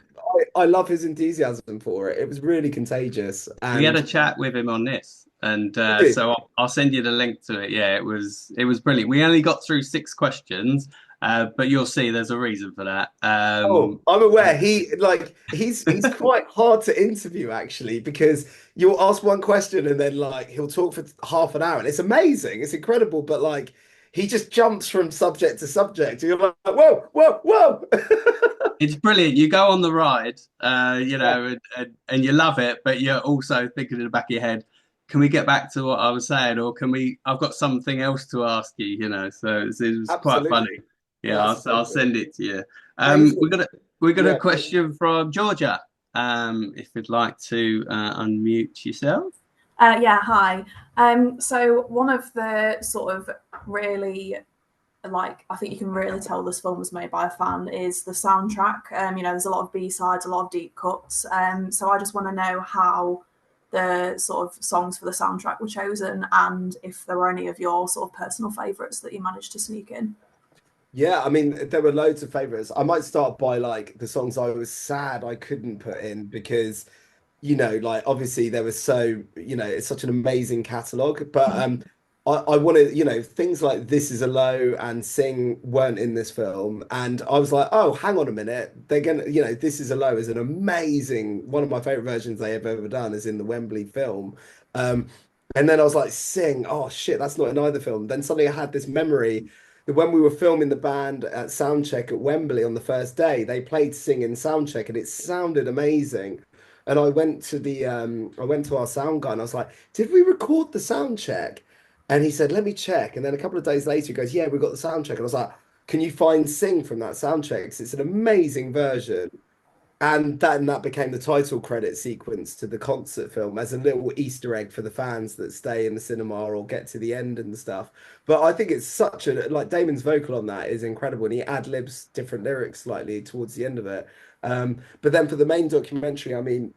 Speaker 2: I love his enthusiasm for it. It was really contagious.
Speaker 1: We had
Speaker 2: And
Speaker 1: a chat with him on this, and
Speaker 2: really,
Speaker 1: so I'll send you the link to it. Yeah, it was brilliant. We only got through 6 questions, but you'll see there's a reason for that.
Speaker 2: oh, I'm aware. He's quite hard to interview actually because you'll ask one question and then like he'll talk for half an hour and it's amazing, it's incredible, but like he just jumps from subject to subject. You're like, whoa, whoa, whoa.
Speaker 1: It's brilliant. You go on the ride,
Speaker 2: Yeah,
Speaker 1: and you love it, but you're also thinking in the back of your head, can we get back to what I was saying, or can we? I've got something else to ask you, So it was quite
Speaker 2: absolutely.
Speaker 1: funny. Yeah,
Speaker 2: That's
Speaker 1: I'll
Speaker 2: amazing.
Speaker 1: send it to you.
Speaker 2: Amazing.
Speaker 1: We got a
Speaker 2: Yeah.
Speaker 1: question from Georgia. If you'd like to unmute yourself.
Speaker 9: Yeah, hi. So one of the sort of really I think you can really tell this film was made by a fan is the soundtrack. There's a lot of B-sides, a lot of deep cuts. So I just want to know how the sort of songs for the soundtrack were chosen and if there were any of your sort of personal favourites that you managed to sneak in.
Speaker 2: Yeah, I mean, there were loads of favorites. I might start by like the songs I was sad I couldn't put in because like obviously there was it's such an amazing catalog. But I wanted, things like This Is a Low and Sing weren't in this film. And I was like, oh, hang on a minute. They're gonna, This Is a Low is an amazing, one of my favorite versions they have ever done is in the Wembley film. Um, and then I was like, Sing, oh shit, that's not in either film. Then suddenly I had this memory that when we were filming the band at soundcheck at Wembley on the first day, they played Sing in soundcheck and it sounded amazing. And I went to our sound guy and I was like, did we record the sound check? And he said, let me check. And then a couple of days later, he goes, yeah, we've got the sound check. And I was like, can you find Sing from that sound check? 'Cause it's an amazing version. And that became the title credit sequence to the concert film as a little Easter egg for the fans that stay in the cinema or get to the end and stuff. But I think it's such a, like, Damon's vocal on that is incredible. And he ad-libs different lyrics slightly towards the end of it. But then for the main documentary, I mean,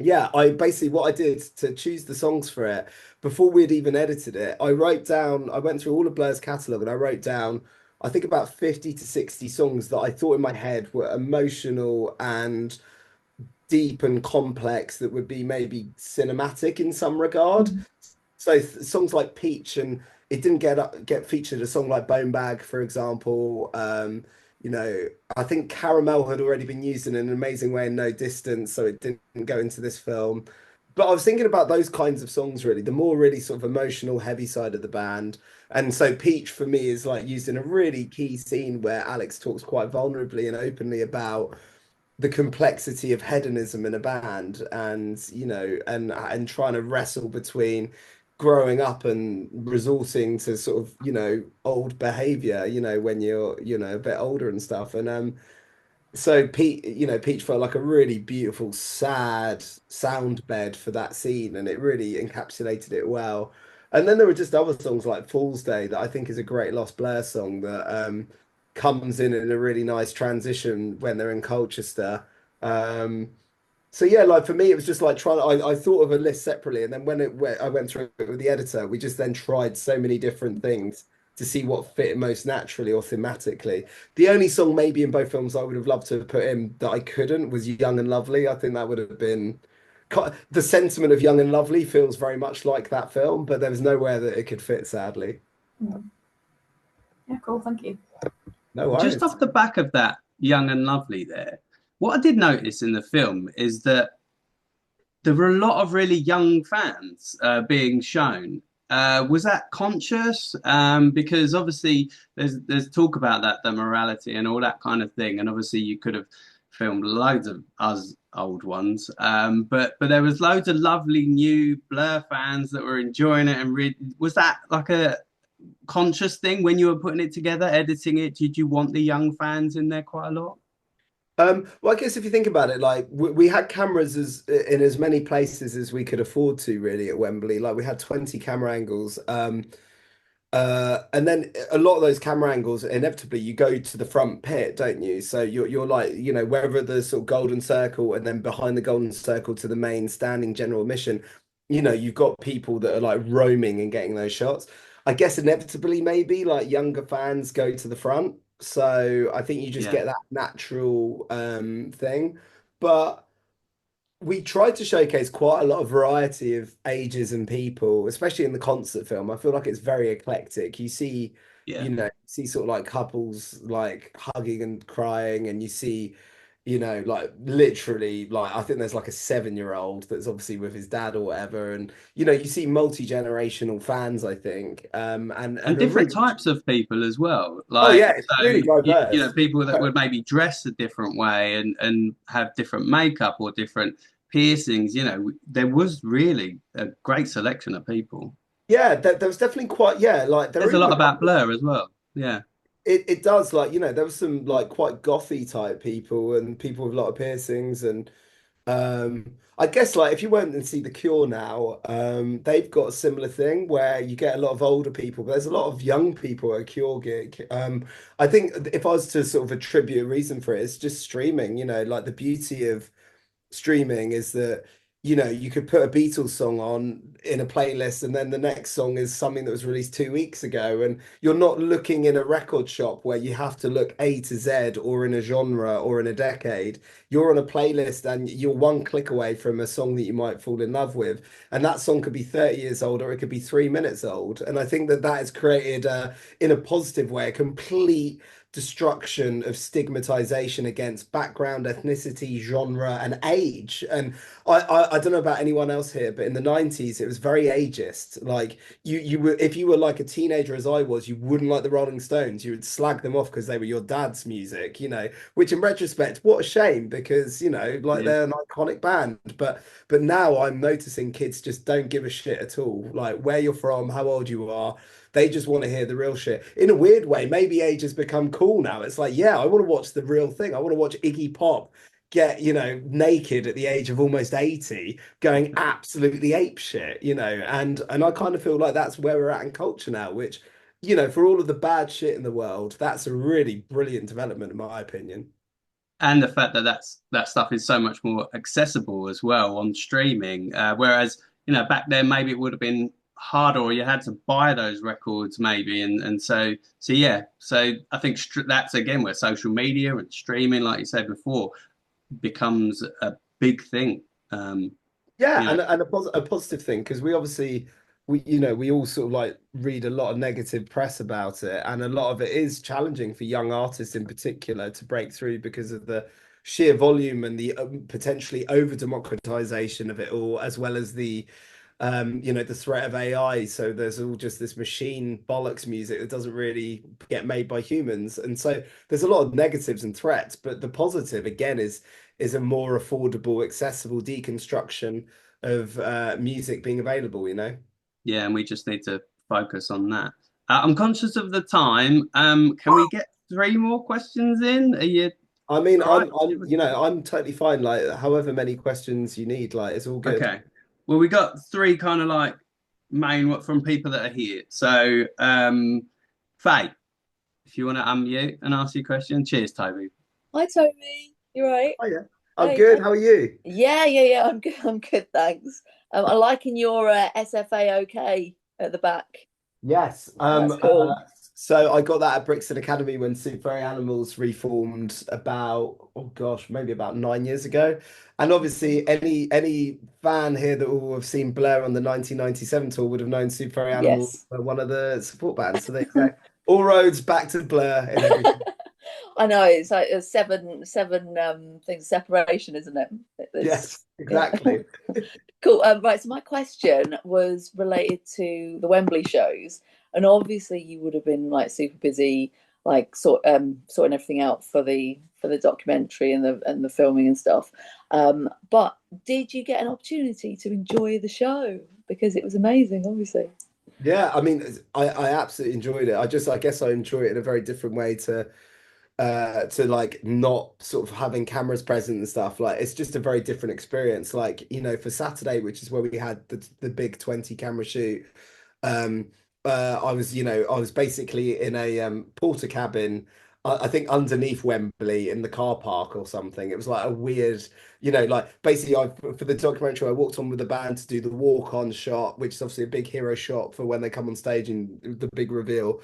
Speaker 2: yeah, I basically what I did to choose the songs for it before we'd even edited it, I went through all of Blur's catalog and I wrote down, I think about 50 to 60 songs that I thought in my head were emotional and deep and complex that would be maybe cinematic in some regard. So songs like Peach, and it didn't get featured. A song like Bone Bag, for example. You know, I think Caramel had already been used in an amazing way in No Distance, so it didn't go into this film. But I was thinking about those kinds of songs really, the more really sort of emotional, heavy side of the band. And so Peach for me is like used in a really key scene where Alex talks quite vulnerably and openly about the complexity of hedonism in a band, and you know, and trying to wrestle between growing up and resorting to sort of, you know, old behavior, you know, when you're, you know, a bit older and stuff. And so Pete, you know, Peach felt like a really beautiful, sad sound bed for that scene, and it really encapsulated it well. And then there were just other songs like Fool's Day that I think is a great Lost Blair song that comes in a really nice transition when they're in Colchester. Um, so yeah, like for me, it was just like trying. I thought of a list separately, and then I went through it with the editor, we just then tried so many different things to see what fit most naturally or thematically. The only song maybe in both films I would have loved to have put in that I couldn't was Young and Lovely. I think that would have been the sentiment of Young and Lovely feels very much like that film, but there was nowhere that it could fit, sadly.
Speaker 9: Yeah, cool. Thank you.
Speaker 2: No worries.
Speaker 1: Just off the back of that, Young and Lovely there, what I did notice in the film is that there were a lot of really young fans being shown. Was that conscious? Because obviously there's talk about that, the morality and all that kind of thing. And obviously you could have filmed loads of us old ones. But there was loads of lovely new Blur fans that were enjoying it. And was that like a conscious thing when you were putting it together, editing it? Did you want the young fans in there quite a lot?
Speaker 2: Well, I guess if you think about it, like we had cameras in as many places as we could afford to, really, at Wembley. Like we had 20 camera angles. And then a lot of those camera angles, inevitably, you go to the front pit, don't you? So you're like, you know, wherever the sort of golden circle, and then behind the golden circle to the main standing general admission, you know, you've got people that are like roaming and getting those shots. I guess inevitably, maybe like younger fans go to the front. So I think you just
Speaker 1: Yeah.
Speaker 2: get that natural thing. But we tried to showcase quite a lot of variety of ages and people, especially in the concert film. I feel like it's very eclectic. You see,
Speaker 1: Yeah.
Speaker 2: you know, see sort of like couples like hugging and crying, and you see, you know, like literally, like I think there's like a 7-year-old that's obviously with his dad or whatever, and you know, you see multi-generational fans, I think, and
Speaker 1: different
Speaker 2: really,
Speaker 1: types of people as well.
Speaker 2: oh
Speaker 1: Like,
Speaker 2: yeah, it's
Speaker 1: so
Speaker 2: really diverse.
Speaker 1: you know, people that would maybe dress a different way and have different makeup or different piercings. You know, there was really a great selection of people.
Speaker 2: Yeah, there was definitely quite, yeah, like there
Speaker 1: There's
Speaker 2: were
Speaker 1: a
Speaker 2: even
Speaker 1: lot
Speaker 2: a
Speaker 1: about
Speaker 2: couple.
Speaker 1: Blur as well. Yeah.
Speaker 2: It does, like, you know, there was some like quite gothy type people and people with a lot of piercings, and I guess like if you went and see The Cure now, they've got a similar thing where you get a lot of older people, but there's a lot of young people at a Cure gig. I think if I was to sort of attribute a reason for it, it's just streaming, you know, like the beauty of streaming is that, you know, you could put a Beatles song on in a playlist, and then the next song is something that was released 2 weeks ago, and you're not looking in a record shop where you have to look A to Z or in a genre or in a decade. You're on a playlist and you're one click away from a song that you might fall in love with, and that song could be 30 years old or it could be 3 minutes old. And I think that has created in a positive way a complete destruction of stigmatization against background, ethnicity, genre, and age. And I don't know about anyone else here, but in the 90s, it was very ageist. Like you were, if you were like a teenager as I was, you wouldn't like the Rolling Stones. You would slag them off because they were your dad's music, you know, which in retrospect, what a shame, because, you know, like they're an iconic band. But now I'm noticing kids just don't give a shit at all. Like where you're from, how old you are. They just want to hear the real shit. In a weird way, maybe age has become cool now. It's like, yeah, I want to watch the real thing. I want to watch Iggy Pop get, you know, naked at the age of almost 80, going absolutely ape shit, you know, and I kind of feel like that's where we're at in culture now, which, you know, for all of the bad shit in the world, that's a really brilliant development, in my opinion.
Speaker 1: And the fact that that stuff is so much more accessible as well on streaming, whereas back then maybe it would have been harder, or you had to buy those records maybe, and so yeah, so I think that's again where social media and streaming, like you said before, becomes a big thing.
Speaker 2: Yeah, and a positive thing, because we obviously we all sort of like read a lot of negative press about it, and a lot of it is challenging for young artists in particular to break through because of the sheer volume and the potentially over democratization of it all, as well as the the threat of AI. So there's all just this machine bollocks music that doesn't really get made by humans. And so there's a lot of negatives and threats, but the positive again is a more affordable, accessible deconstruction of music being available, you know?
Speaker 1: Yeah, and we just need to focus on that. I'm conscious of the time. Can we get three more questions in? Are you
Speaker 2: I mean,
Speaker 1: all right?
Speaker 2: I'm totally fine. Like, however many questions you need, like, it's all good.
Speaker 1: Okay. Well, we got three kind of like main from people that are here. So, Faye, if you want to unmute and ask your question. Cheers, Toby.
Speaker 10: Hi, Toby. You right?
Speaker 2: Oh yeah, I'm
Speaker 10: Hey,
Speaker 2: good. How are you?
Speaker 10: yeah. I'm good. I'm good, thanks. I'm liking your SFA OK at the back.
Speaker 2: Yes.
Speaker 10: That's cool.
Speaker 2: So I got that at Brixton Academy when Super Furry Animals reformed about, oh gosh, maybe about 9 years ago. And obviously any fan here that will have seen Blair on the 1997 tour would have known Super Furry Animals
Speaker 10: Yes.
Speaker 2: were one of the support bands. So there you go. All roads back to Blair and everything.
Speaker 10: I know it's like a seven things separation, isn't it?
Speaker 2: Yes, exactly.
Speaker 10: Yeah. Cool. Right. So my question was related to the Wembley shows, and obviously you would have been like super busy, like sorting everything out for the documentary and the filming and stuff. But did you get an opportunity to enjoy the show, because it was amazing, obviously?
Speaker 2: Yeah, I mean, I absolutely enjoyed it. I guess I enjoy it in a very different way to like not sort of having cameras present and stuff. Like it's just a very different experience. Like, for Saturday, which is where we had the big 20 camera shoot, I was basically in a porter cabin, I think underneath Wembley in the car park or something. It was like a weird, like basically for the documentary, I walked on with the band to do the walk on shot, which is obviously a big hero shot for when they come on stage and the big reveal.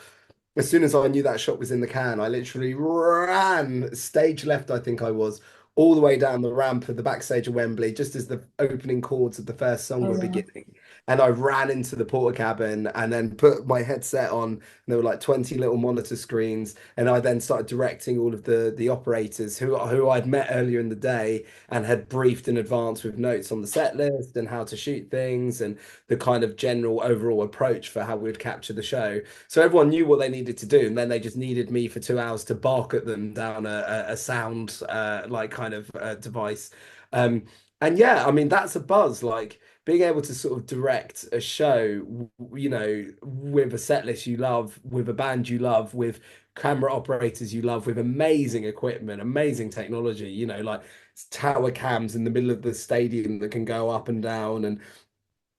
Speaker 2: As soon as I knew that shot was in the can, I literally ran stage left, I think I was, all the way down the ramp of the backstage of Wembley, just as the opening chords of the first song were beginning. And I ran into the porter cabin and then put my headset on. And there were like 20 little monitor screens. And I then started directing all of the operators who I'd met earlier in the day and had briefed in advance with notes on the set list and how to shoot things and the kind of general overall approach for how we'd capture the show. So everyone knew what they needed to do, and then they just needed me for 2 hours to bark at them down a sound like kind of device. And yeah, I mean that's a buzz. Like being able to sort of direct a show, with a set list you love, with a band you love, with camera operators you love, with amazing equipment, amazing technology. Like tower cams in the middle of the stadium that can go up and down, and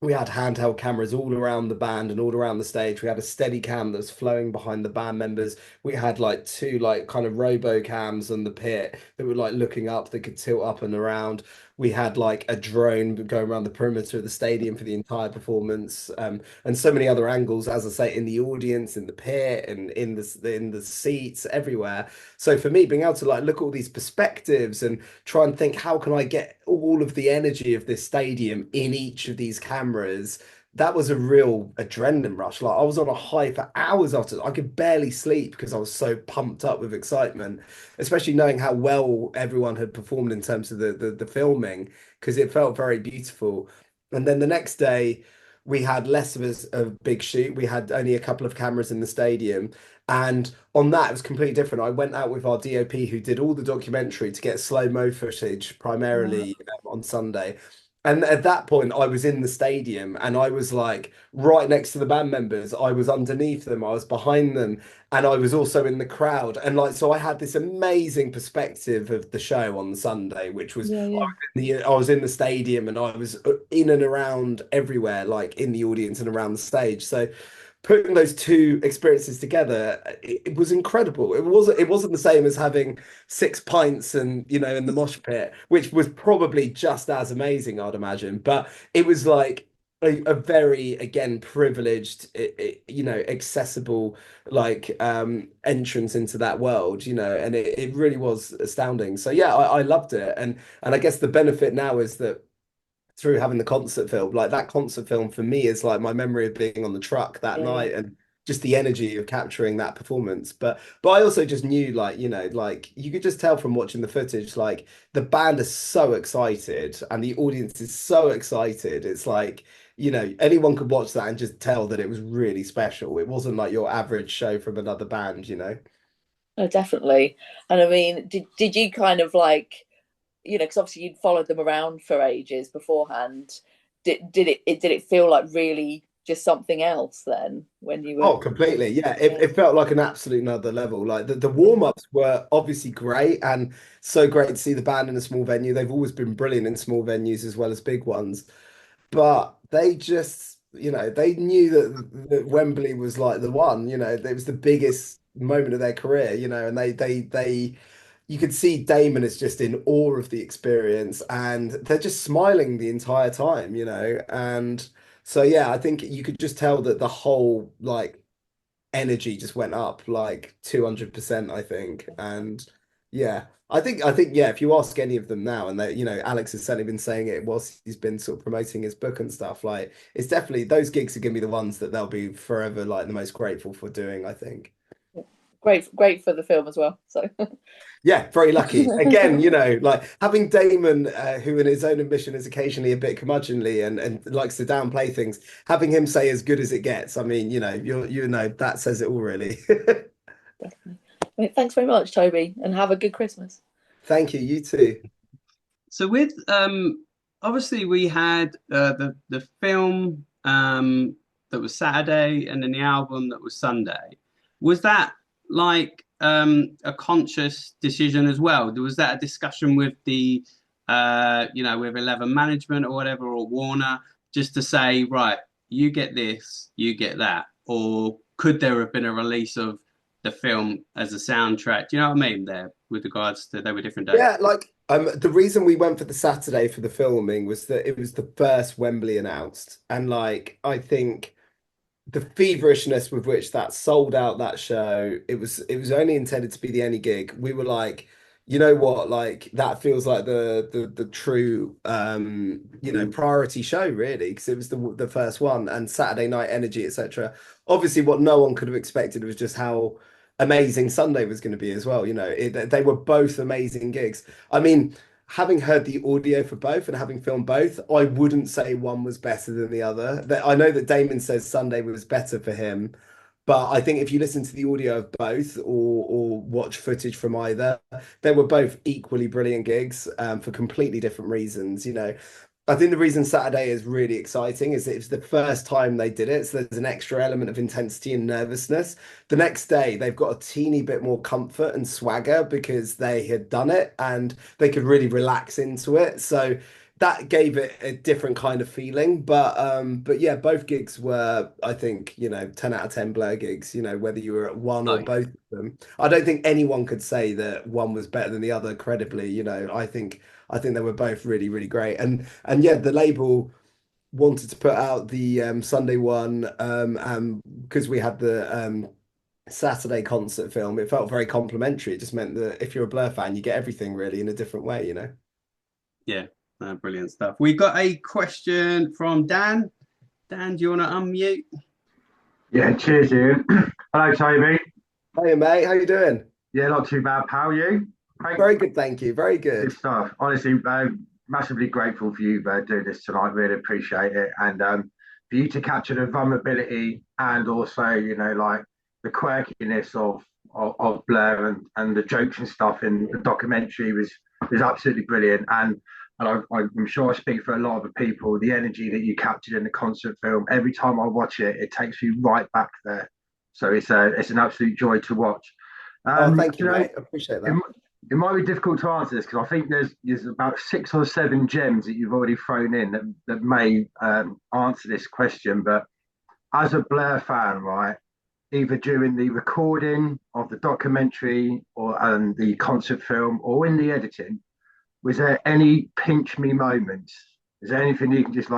Speaker 2: we had handheld cameras all around the band and all around the stage. We had a steady cam that was flowing behind the band members. We had like two like kind of robo cams on the pit that were like looking up, that could tilt up and around. We had like a drone going around the perimeter of the stadium for the entire performance, and so many other angles, as I say, in the audience, in the pit, and in the seats, everywhere. So for me, being able to like look at all these perspectives and try and think, how can I get all of the energy of this stadium in each of these cameras that was a real adrenaline rush. Like I was on a high for hours after. I could barely sleep because I was so pumped up with excitement, especially knowing how well everyone had performed in terms of the filming, because it felt very beautiful. And then the next day, we had less of a big shoot. We had only a couple of cameras in the stadium. And on that, it was completely different. I went out with our DOP who did all the documentary to get slow-mo footage primarily on Sunday. And at that point, I was in the stadium and I was like right next to the band members. I was underneath them, I was behind them, and I was also in the crowd. And like, so I had this amazing perspective of the show on Sunday, which was
Speaker 10: Yeah.
Speaker 2: I was in the stadium and I was in and around everywhere, like in the audience and around the stage. So putting those two experiences together, it was incredible. It wasn't the same as having 6 pints and in the mosh pit, which was probably just as amazing, I'd imagine. But it was like a very again privileged, accessible like entrance into that world, and it really was astounding. So yeah, I loved it, and I guess the benefit now is that through having the concert film. Like that concert film for me is like my memory of being on the truck that night and just the energy of capturing that performance. But I also just knew like, like you could just tell from watching the footage, like the band is so excited and the audience is so excited. It's like, anyone could watch that and just tell that it was really special. It wasn't like your average show from another band.
Speaker 10: Oh, definitely. And I mean, did you kind of like, because obviously you'd followed them around for ages beforehand. Did it feel like really just something else then when you were?
Speaker 2: Oh, completely. Yeah, it felt like an absolute another level. Like the warm-ups were obviously great and so great to see the band in a small venue. They've always been brilliant in small venues as well as big ones. But they just, they knew that Wembley was like the one, it was the biggest moment of their career, and they you could see Damon is just in awe of the experience and they're just smiling the entire time, and so yeah, I think you could just tell that the whole like energy just went up like 200%, I think. And yeah, I think yeah, if you ask any of them now, and they, Alex has certainly been saying it whilst he's been sort of promoting his book and stuff, like it's definitely those gigs are gonna be the ones that they'll be forever like the most grateful for doing, I think.
Speaker 10: Great for the film as well. So
Speaker 2: Yeah, very lucky. Again, like having Damon, who in his own admission is occasionally a bit curmudgeonly and likes to downplay things, having him say as good as it gets. I mean, that says it all really.
Speaker 10: definitely. Thanks very much, Toby, and have a good Christmas.
Speaker 2: Thank you, you too.
Speaker 1: So with obviously we had the film that was Saturday and then the album that was Sunday. Was that like a conscious decision as well? Was that a discussion with the with 11 management or whatever, or Warner, just to say, right, you get this, you get that? Or could there have been a release of the film as a soundtrack? Do you know what I mean there with regards to they were different days?
Speaker 2: Yeah, like the reason we went for the Saturday for the filming was that it was the first Wembley announced. And like I think the feverishness with which that sold out that show, it was only intended to be the only gig. We were like, you know what, like that feels like the true priority show really, because it was the first one and Saturday night energy, etc. Obviously, what no one could have expected was just how amazing Sunday was going to be as well. They were both amazing gigs. I mean, having heard the audio for both and having filmed both, I wouldn't say one was better than the other. I know that Damon says Sunday was better for him, but I think if you listen to the audio of both or watch footage from either, they were both equally brilliant gigs for completely different reasons. I think the reason Saturday is really exciting is that it's the first time they did it, so there's an extra element of intensity and nervousness. The next day, they've got a teeny bit more comfort and swagger because they had done it and they could really relax into it. So that gave it a different kind of feeling. But yeah, both gigs were, I think, 10 out of 10 Blur gigs, whether you were at one or both of them. I don't think anyone could say that one was better than the other credibly. I think they were both really, really great. And yeah, the label wanted to put out the Sunday one because we had the Saturday concert film. It felt very complimentary. It just meant that if you're a Blur fan, you get everything really in a different way.
Speaker 1: Yeah, brilliant stuff. We got a question from Dan. Dan, do you want to unmute?
Speaker 11: Yeah, cheers, Ian. Hello, Toby.
Speaker 2: Hey mate, how you doing?
Speaker 11: Yeah, not too bad, pal. You? Great,
Speaker 2: Very good, thank you. Very
Speaker 11: good
Speaker 2: good.
Speaker 11: stuff. Honestly, massively grateful for you doing this tonight. Really appreciate it, and for you to capture the vulnerability and also, like the quirkiness of Blair and the jokes and stuff in the documentary was absolutely brilliant. And I'm sure I speak for a lot of the people. The energy that you captured in the concert film, every time I watch it, it takes me right back there. So it's an absolute joy to watch.
Speaker 2: Oh, thank you,
Speaker 11: You know,
Speaker 2: mate. I appreciate
Speaker 11: it,
Speaker 2: that.
Speaker 11: it might be difficult to answer this because I think there's about 6 or 7 gems that you've already thrown in that may answer this question. But as a Blair fan, right, either during the recording of the documentary or the concert film or in the editing, was there any pinch me moments? Is there anything you can just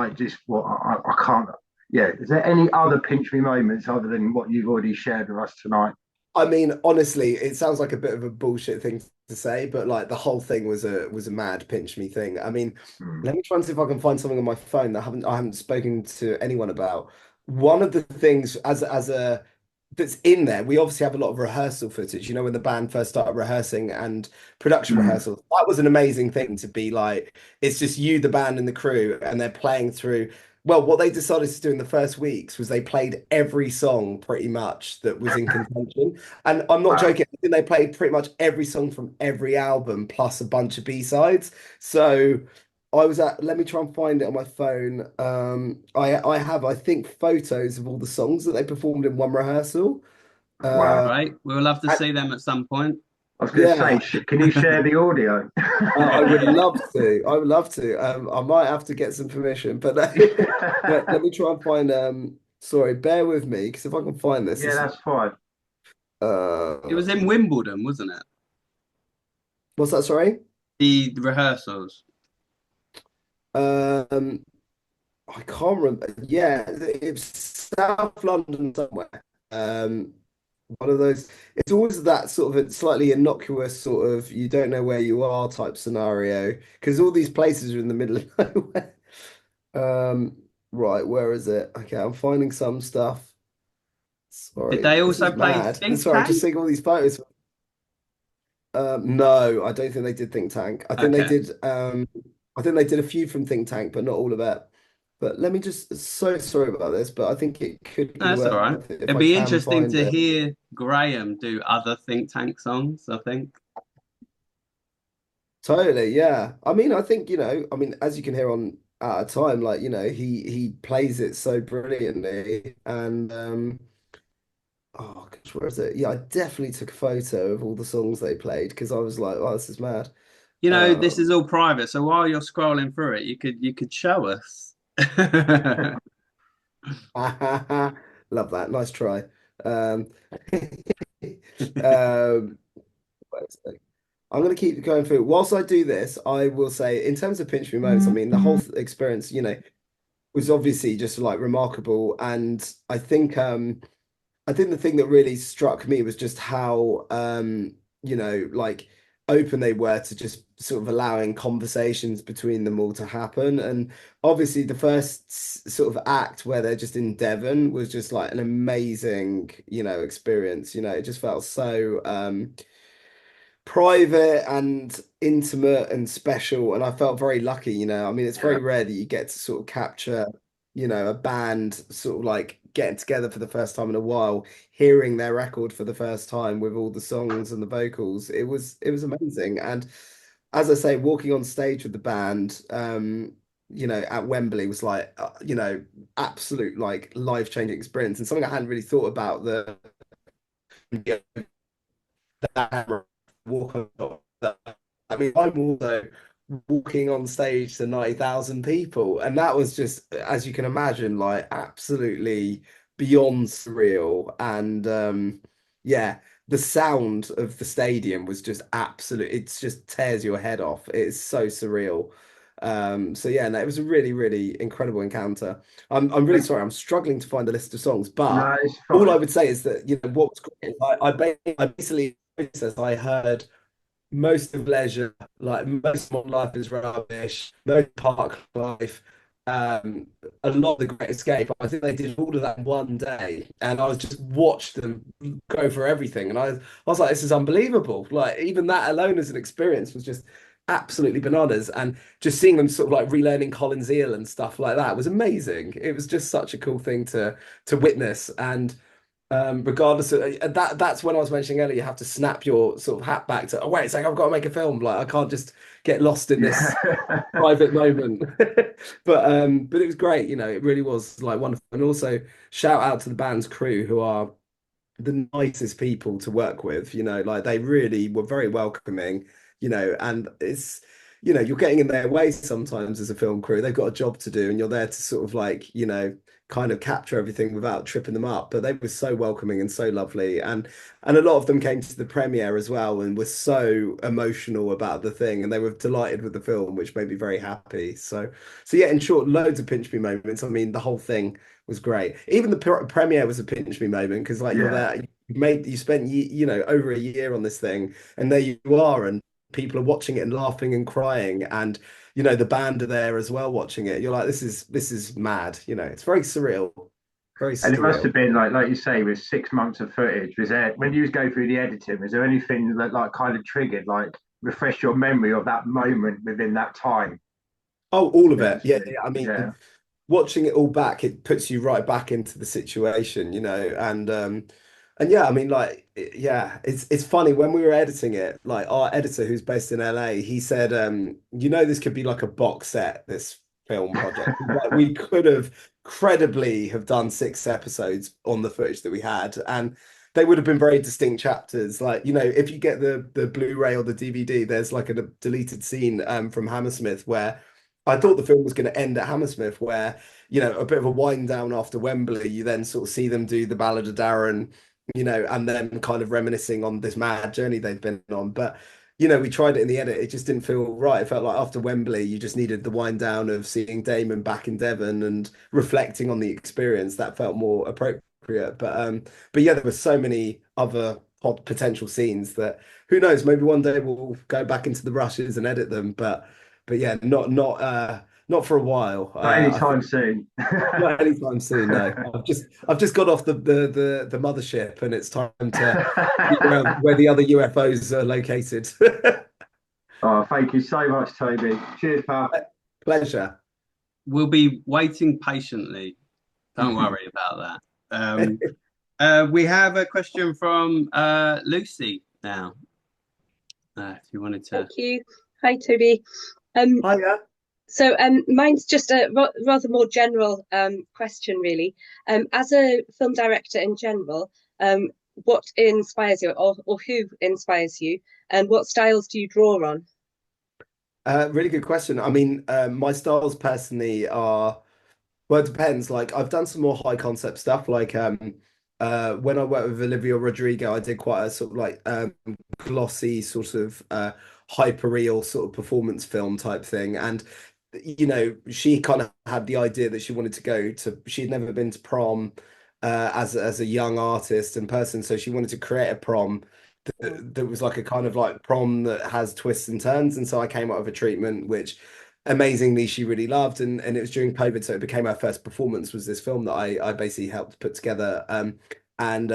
Speaker 11: what I can't? Yeah, is there any other pinch me moments other than what you've already shared with us tonight?
Speaker 2: I mean, honestly, it sounds like a bit of a bullshit thing to say, but like the whole thing was a mad pinch me thing. I mean, let me try and see if I can find something on my phone that I haven't spoken to anyone about. One of the things as a that's in there, we obviously have a lot of rehearsal footage, when the band first started rehearsing and production
Speaker 11: Mm.
Speaker 2: rehearsals. That was an amazing thing to be like, it's just you, the band, and the crew, and they're playing through. Well, what they decided to do in the first weeks was they played every song pretty much that was in contention. And I'm not
Speaker 11: Wow.
Speaker 2: joking, I think they played pretty much every song from every album plus a bunch of B-sides. So let me try and find it on my phone. I have, I think, photos of all the songs that they performed in one rehearsal.
Speaker 11: Wow.
Speaker 1: Right. We'll love to
Speaker 2: And-
Speaker 1: see them at some point.
Speaker 11: I was going to say,
Speaker 2: yeah,
Speaker 11: can you share the audio?
Speaker 2: I would love to. I would love to. I might have to get some permission, but let me try and find. Sorry, bear with me because if I can find this,
Speaker 11: Yeah, that's fine.
Speaker 1: It was in Wimbledon, wasn't it?
Speaker 2: What's that? Sorry.
Speaker 1: The rehearsals.
Speaker 2: I can't remember. Yeah, it's South London somewhere. One of those. It's always that sort of a slightly innocuous sort of you don't know where you are type scenario because all these places are in the middle of nowhere. Right, where is it? Okay, I'm finding some stuff.
Speaker 1: Did
Speaker 2: Sorry,
Speaker 1: they
Speaker 2: this
Speaker 1: also
Speaker 2: is
Speaker 1: play
Speaker 2: mad.
Speaker 1: Think
Speaker 2: Sorry, I'm just
Speaker 1: Tank?
Speaker 2: seeing all these photos. No, I don't think they did Think Tank. I think they
Speaker 1: Okay.
Speaker 2: did. I think they did a few from Think Tank, but not all of it. But let me just. So sorry about this, but I think it could be
Speaker 1: No, that's all right.
Speaker 2: worth it if
Speaker 1: It'd
Speaker 2: I
Speaker 1: be
Speaker 2: can
Speaker 1: interesting
Speaker 2: find
Speaker 1: to
Speaker 2: it.
Speaker 1: hear Graham do other Think Tank songs, I think.
Speaker 2: Totally, yeah. I mean, I think, as you can hear on Out of Time, like, he plays it so brilliantly. And oh gosh, where is it? Yeah, I definitely took a photo of all the songs they played because I was like, oh, this is mad.
Speaker 1: This is all private, so while you're scrolling through it, you could show us.
Speaker 2: Love that. Nice try. Um, um, wait a sec. I'm going to keep going through. Whilst I do this, I will say, in terms of pinch me moments, I mean, the whole experience, was obviously just like remarkable. And I think the thing that really struck me was just how like open they were to just sort of allowing conversations between them all to happen. And obviously the first sort of act where they're just in Devon was just like an amazing, experience. It just felt so private and intimate and special. And I felt very lucky, I mean, it's very rare that you get to sort of capture, a band sort of like getting together for the first time in a while, hearing their record for the first time with all the songs and the vocals. It was amazing. And as I say, walking on stage with the band, at Wembley was like, absolute like life-changing experience and something I hadn't really thought about that walk on. I mean, I'm also walking on stage to 90,000 people, and that was just, as you can imagine, like absolutely beyond surreal. And yeah, the sound of the stadium was just absolute. It's just tears your head off. It's so surreal. So yeah, no, it was a really, really incredible encounter. I'm really sorry, I'm struggling to find the list of songs, but
Speaker 11: No, it's
Speaker 2: all I
Speaker 11: fine.
Speaker 2: would say is that what was great is I basically I heard most of leisure, like most of modern life is rubbish, most park life, um, a lot of The Great Escape. I think they did all of that in one day, and I was just watched them go for everything, and I was like, this is unbelievable. Like even that alone as an experience was just absolutely bananas, and just seeing them sort of like relearning Colin's eel and stuff like that was amazing. It was just such a cool thing to witness, and regardless of that's when I was mentioning earlier, you have to snap your sort of hat back to, oh wait, it's like I've got to make a film. Like I can't just get lost in this private moment. But it was great, you know, it really was like wonderful. And also shout out to the band's crew who are the nicest people to work with, you know, like they really were very welcoming, you know, and it's, you know, you're getting in their way sometimes as a film crew. They've got a job to do and you're there to sort of like, you know, kind of capture everything without tripping them up. But they were so welcoming and so lovely. And a lot of them came to the premiere as well and were so emotional about the thing, and they were delighted with the film, which made me very happy. So yeah, in short, loads of pinch me moments. I mean, the whole thing was great. Even the premiere was a pinch me moment because like you're there, you spent you know over a year on this thing, and there you are, and people are watching it and laughing and crying, and you know the band are there as well watching it. You're like, this is mad. You know, it's very surreal, very surreal.
Speaker 11: And it must have been like you say, with 6 months of footage. Was there, when you go through the editing, was there anything that like kind of triggered, like refresh your memory of that moment within that time?
Speaker 2: Oh, all of it. Yeah, I mean,
Speaker 11: yeah.
Speaker 2: Watching it all back, it puts you right back into the situation, you know, and yeah, I mean, like, yeah, it's funny when we were editing it, like our editor who's based in LA, he said, you know, this could be like a box set, this film project. Like, we could have credibly have done 6 episodes on the footage that we had, and they would have been very distinct chapters. Like, you know, if you get the Blu-ray or the DVD, there's like a deleted scene from Hammersmith where I thought the film was going to end at Hammersmith, where, you know, a bit of a wind down after Wembley. You then sort of see them do the Ballad of Darren, you know, and then kind of reminiscing on this mad journey they've been on. But, you know, we tried it in the edit. It just didn't feel right. It felt like after Wembley, you just needed the wind down of seeing Damon back in Devon and reflecting on the experience. That felt more appropriate. But yeah, there were so many other potential scenes that who knows, maybe one day we'll go back into the rushes and edit them. But yeah, not for a while.
Speaker 11: Not anytime soon.
Speaker 2: Not anytime soon. No, I've just got off the mothership, and it's time to figure out where the other UFOs are located.
Speaker 11: Oh, thank you so much, Toby. Cheers, pal.
Speaker 2: Pleasure.
Speaker 1: We'll be waiting patiently. Don't worry about that. We have a question from Lucy now. If you wanted to.
Speaker 12: Thank you. Hi, Toby.
Speaker 2: Hiya.
Speaker 12: So mine's just a rather more general question, really. As a film director in general, what inspires you, or who inspires you, and what styles do you draw on?
Speaker 2: Really good question. I mean, my styles personally are, well, it depends. Like I've done some more high concept stuff. Like when I worked with Olivia Rodrigo, I did quite a sort of like glossy sort of hyper-real sort of performance film type thing. And you know, she kind of had the idea that she wanted to go to, she'd never been to prom as a young artist and person, so she wanted to create a prom that was like a kind of like prom that has twists and turns. And so I came up with a treatment which amazingly she really loved, and it was during COVID, so it became our first performance, was this film that I basically helped put together. And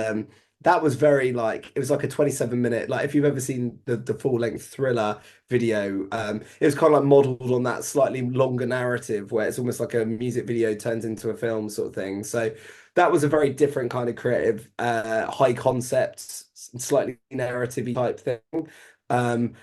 Speaker 2: that was very like, it was like a 27-minute, like if you've ever seen the full-length Thriller video, it was kind of like modeled on that slightly longer narrative where it's almost like a music video turned into a film sort of thing. So that was a very different kind of creative, high concept, slightly narrative type thing. And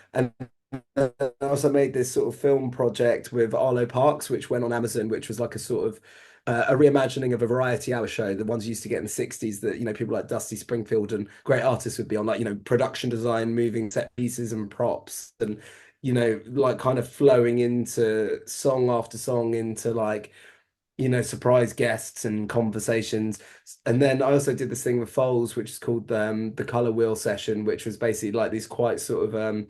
Speaker 2: I also made this sort of film project with Arlo Parks, which went on Amazon, which was like a sort of a reimagining of a variety hour show, the ones you used to get in the 60s that, you know, people like Dusty Springfield and great artists would be on, like, you know, production design, moving set pieces and props, and, you know, like kind of flowing into song after song into like, you know, surprise guests and conversations. And then I also did this thing with Foles, which is called the Color Wheel Session, which was basically like these quite sort of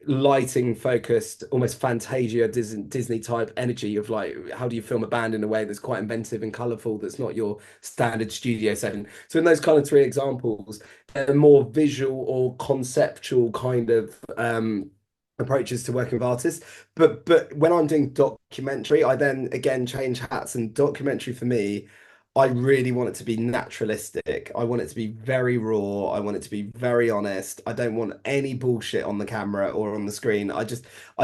Speaker 2: lighting focused, almost Fantasia Disney type energy of like, how do you film a band in a way that's quite inventive and colorful, that's not your standard studio setting. So in those kind of 3 examples, a more visual or conceptual kind of approaches to working with artists. But when I'm doing documentary, I then again change hats, and documentary for me, I really want it to be naturalistic. I want it to be very raw. I want it to be very honest. I don't want any bullshit on the camera or on the screen. I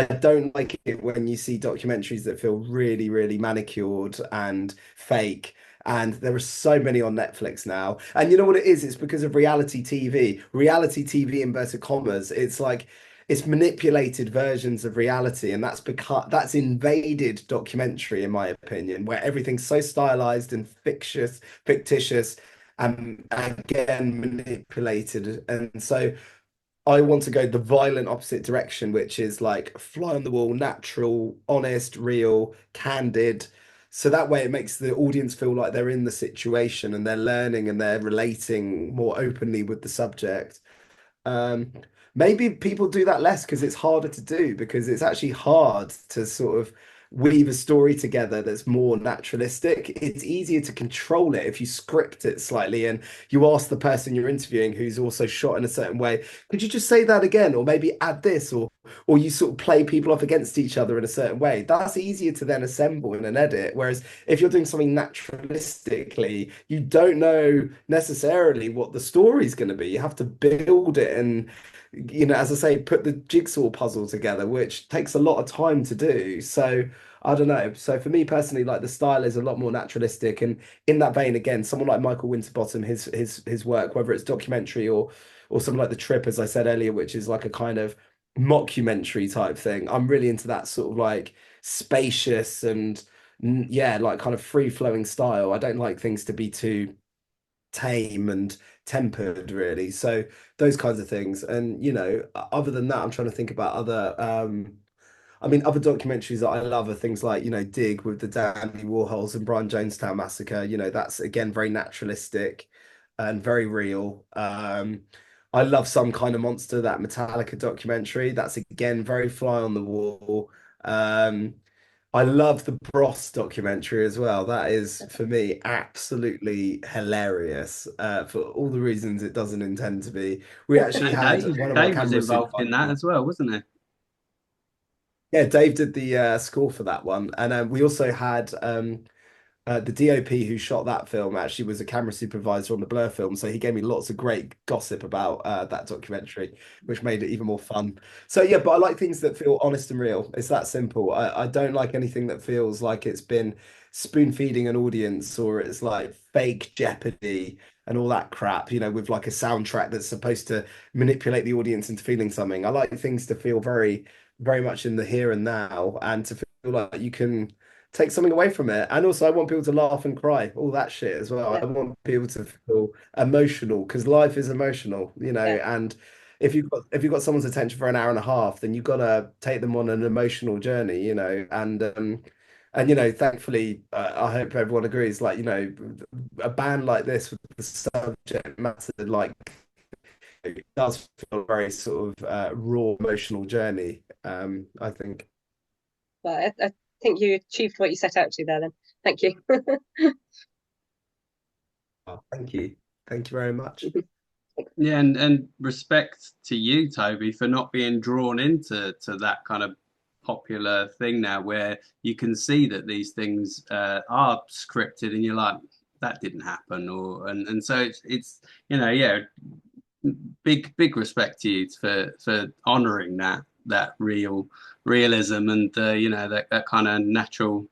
Speaker 2: don't like it when you see documentaries that feel really, really manicured and fake. And there are so many on Netflix now. And you know what it is? It's because of reality TV. Reality TV, inverted commas. It's like it's manipulated versions of reality, and that's invaded documentary, in my opinion, where everything's so stylized and fictitious, and again manipulated. And so I want to go the violent opposite direction, which is like fly on the wall, natural, honest, real, candid. So that way it makes the audience feel like they're in the situation and they're learning and they're relating more openly with the subject. Um, Maybe people do that less because it's harder to do, because it's actually hard to sort of weave a story together that's more naturalistic. It's easier to control it if you script it slightly and you ask the person you're interviewing, who's also shot in a certain way, could you just say that again, or maybe add this, or you sort of play people off against each other in a certain way. That's easier to then assemble in an edit. Whereas if you're doing something naturalistically, you don't know necessarily what the story's going to be. You have to build it and, as I say, put the jigsaw puzzle together, which takes a lot of time to do. So I don't know. So for me personally, like the style is a lot more naturalistic. And in that vein, again, someone like Michael Winterbottom, his work, whether it's documentary or something like The Trip, as I said earlier, which is like a kind of mockumentary type thing. I'm really into that sort of like spacious and yeah, like kind of free flowing style. I don't like things to be too tame and tempered, really. So those kinds of things. And other than that, I'm trying to think about other other documentaries that I love are things like, Dig with the Dandy Warhols and Brian Jonestown Massacre. That's again very naturalistic and very real. I love Some Kind of Monster, that Metallica documentary. That's again very fly on the wall. I love the Bros documentary as well. That is, for me, absolutely hilarious for all the reasons it doesn't intend to be. We actually
Speaker 1: And
Speaker 2: had one of our
Speaker 1: Dave was
Speaker 2: camera
Speaker 1: involved in that
Speaker 2: supervisors.
Speaker 1: as well, wasn't he?
Speaker 2: Yeah, Dave did the score for that one, and we also had the DOP who shot that film actually was a camera supervisor on the Blur film, so he gave me lots of great gossip about that documentary, which made it even more fun. So yeah, but I like things that feel honest and real. It's that simple. I don't like anything that feels like it's been spoon feeding an audience, or it's like fake Jeopardy and all that crap, with like a soundtrack that's supposed to manipulate the audience into feeling something. I like things to feel very, very much in the here and now, and to feel like you can take something away from it. And also I want people to laugh and cry, all that shit as well.
Speaker 12: Yeah.
Speaker 2: I want people to feel emotional, because life is emotional,
Speaker 12: Yeah.
Speaker 2: and if you've got someone's attention for an hour and a half, then you've got to take them on an emotional journey, and thankfully, I hope everyone agrees, like, a band like this with the subject matter, like, it does feel a very sort of raw emotional journey, I think.
Speaker 12: Well, I think you achieved what you set out to there then. Thank you.
Speaker 2: Oh, thank you. Thank you very much.
Speaker 1: Yeah, and respect to you, Toby, for not being drawn into that kind of popular thing now, where you can see that these things are scripted, and you're like, that didn't happen, and so it's yeah, big respect to you for honoring that realism and that kind of natural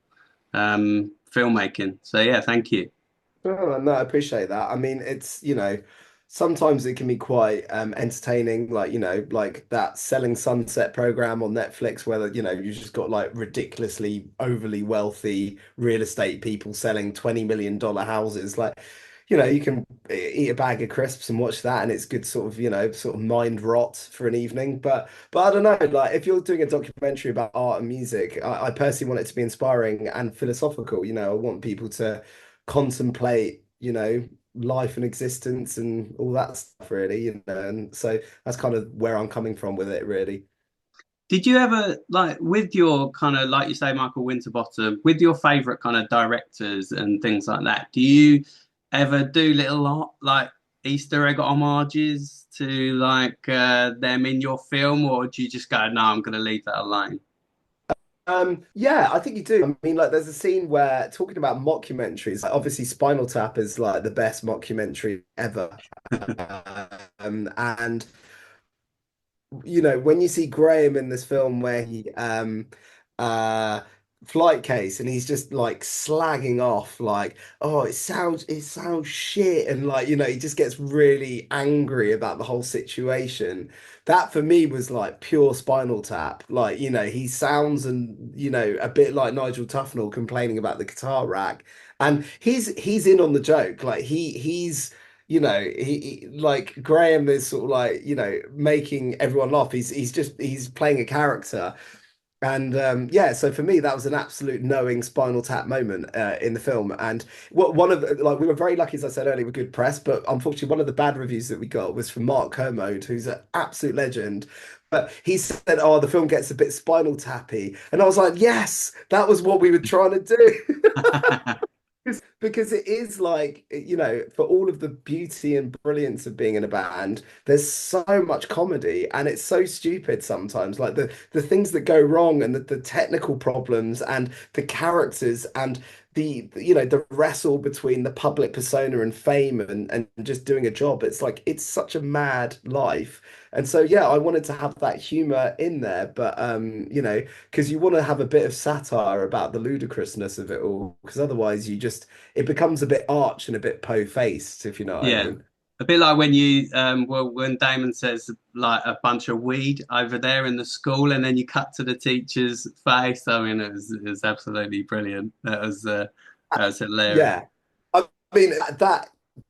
Speaker 1: filmmaking. So yeah, thank you.
Speaker 2: Oh, no, I appreciate that. I mean, it's, sometimes it can be quite entertaining, like, like that Selling Sunset program on Netflix, where, you just got like ridiculously overly wealthy real estate people selling $20 million houses. Like, you can eat a bag of crisps and watch that, and it's good sort of, sort of mind rot for an evening. But I don't know, like if you're doing a documentary about art and music, I personally want it to be inspiring and philosophical. I want people to contemplate, life and existence and all that stuff, really, and so that's kind of where I'm coming from with it, really.
Speaker 1: Did you ever, like, with your kind of, like you say, Michael Winterbottom, with your favorite kind of directors and things like that, do you ever do little like Easter egg homages to like them in your film, or do you just go, no, I'm going to leave that alone?
Speaker 2: Yeah, I think you do. I mean, like, there's a scene where talking about mockumentaries, like, obviously Spinal Tap is like the best mockumentary ever. And you know, when you see Graham in this film where he uh flight case and he's just like slagging off like, oh, it sounds shit, and like, you know, he just gets really angry about the whole situation. That for me was like pure Spinal Tap. Like, you know, he sounds, and you know, a bit like Nigel Tufnell complaining about the guitar rack. And he's in on the joke. Like he's you know, like Graham is sort of like, you know, making everyone laugh. He's playing a character. And yeah, so for me, that was an absolute knowing Spinal Tap moment in the film. And one of like, we were very lucky, as I said earlier, with good press, but unfortunately, one of the bad reviews that we got was from Mark Kermode, who's an absolute legend. But he said, "Oh, the film gets a bit Spinal Tappy," and I was like, "Yes, that was what we were trying to do." Because it is like, you know, for all of the beauty and brilliance of being in a band, there's so much comedy, and it's so stupid sometimes. Like the things that go wrong, and the technical problems, and the characters, and you know, the wrestle between the public persona and fame, and just doing a job. It's like, it's such a mad life. And so yeah, I wanted to have that humor in there, but you know, because you want to have a bit of satire about the ludicrousness of it all, because otherwise it becomes a bit arch and a bit po-faced, if you know what I
Speaker 1: Yeah.
Speaker 2: mean.
Speaker 1: A bit like when you well, when Damon says like a bunch of weed over there in the school, and then you cut to the teacher's face. I mean, it was absolutely brilliant. That was hilarious.
Speaker 2: Yeah. I mean,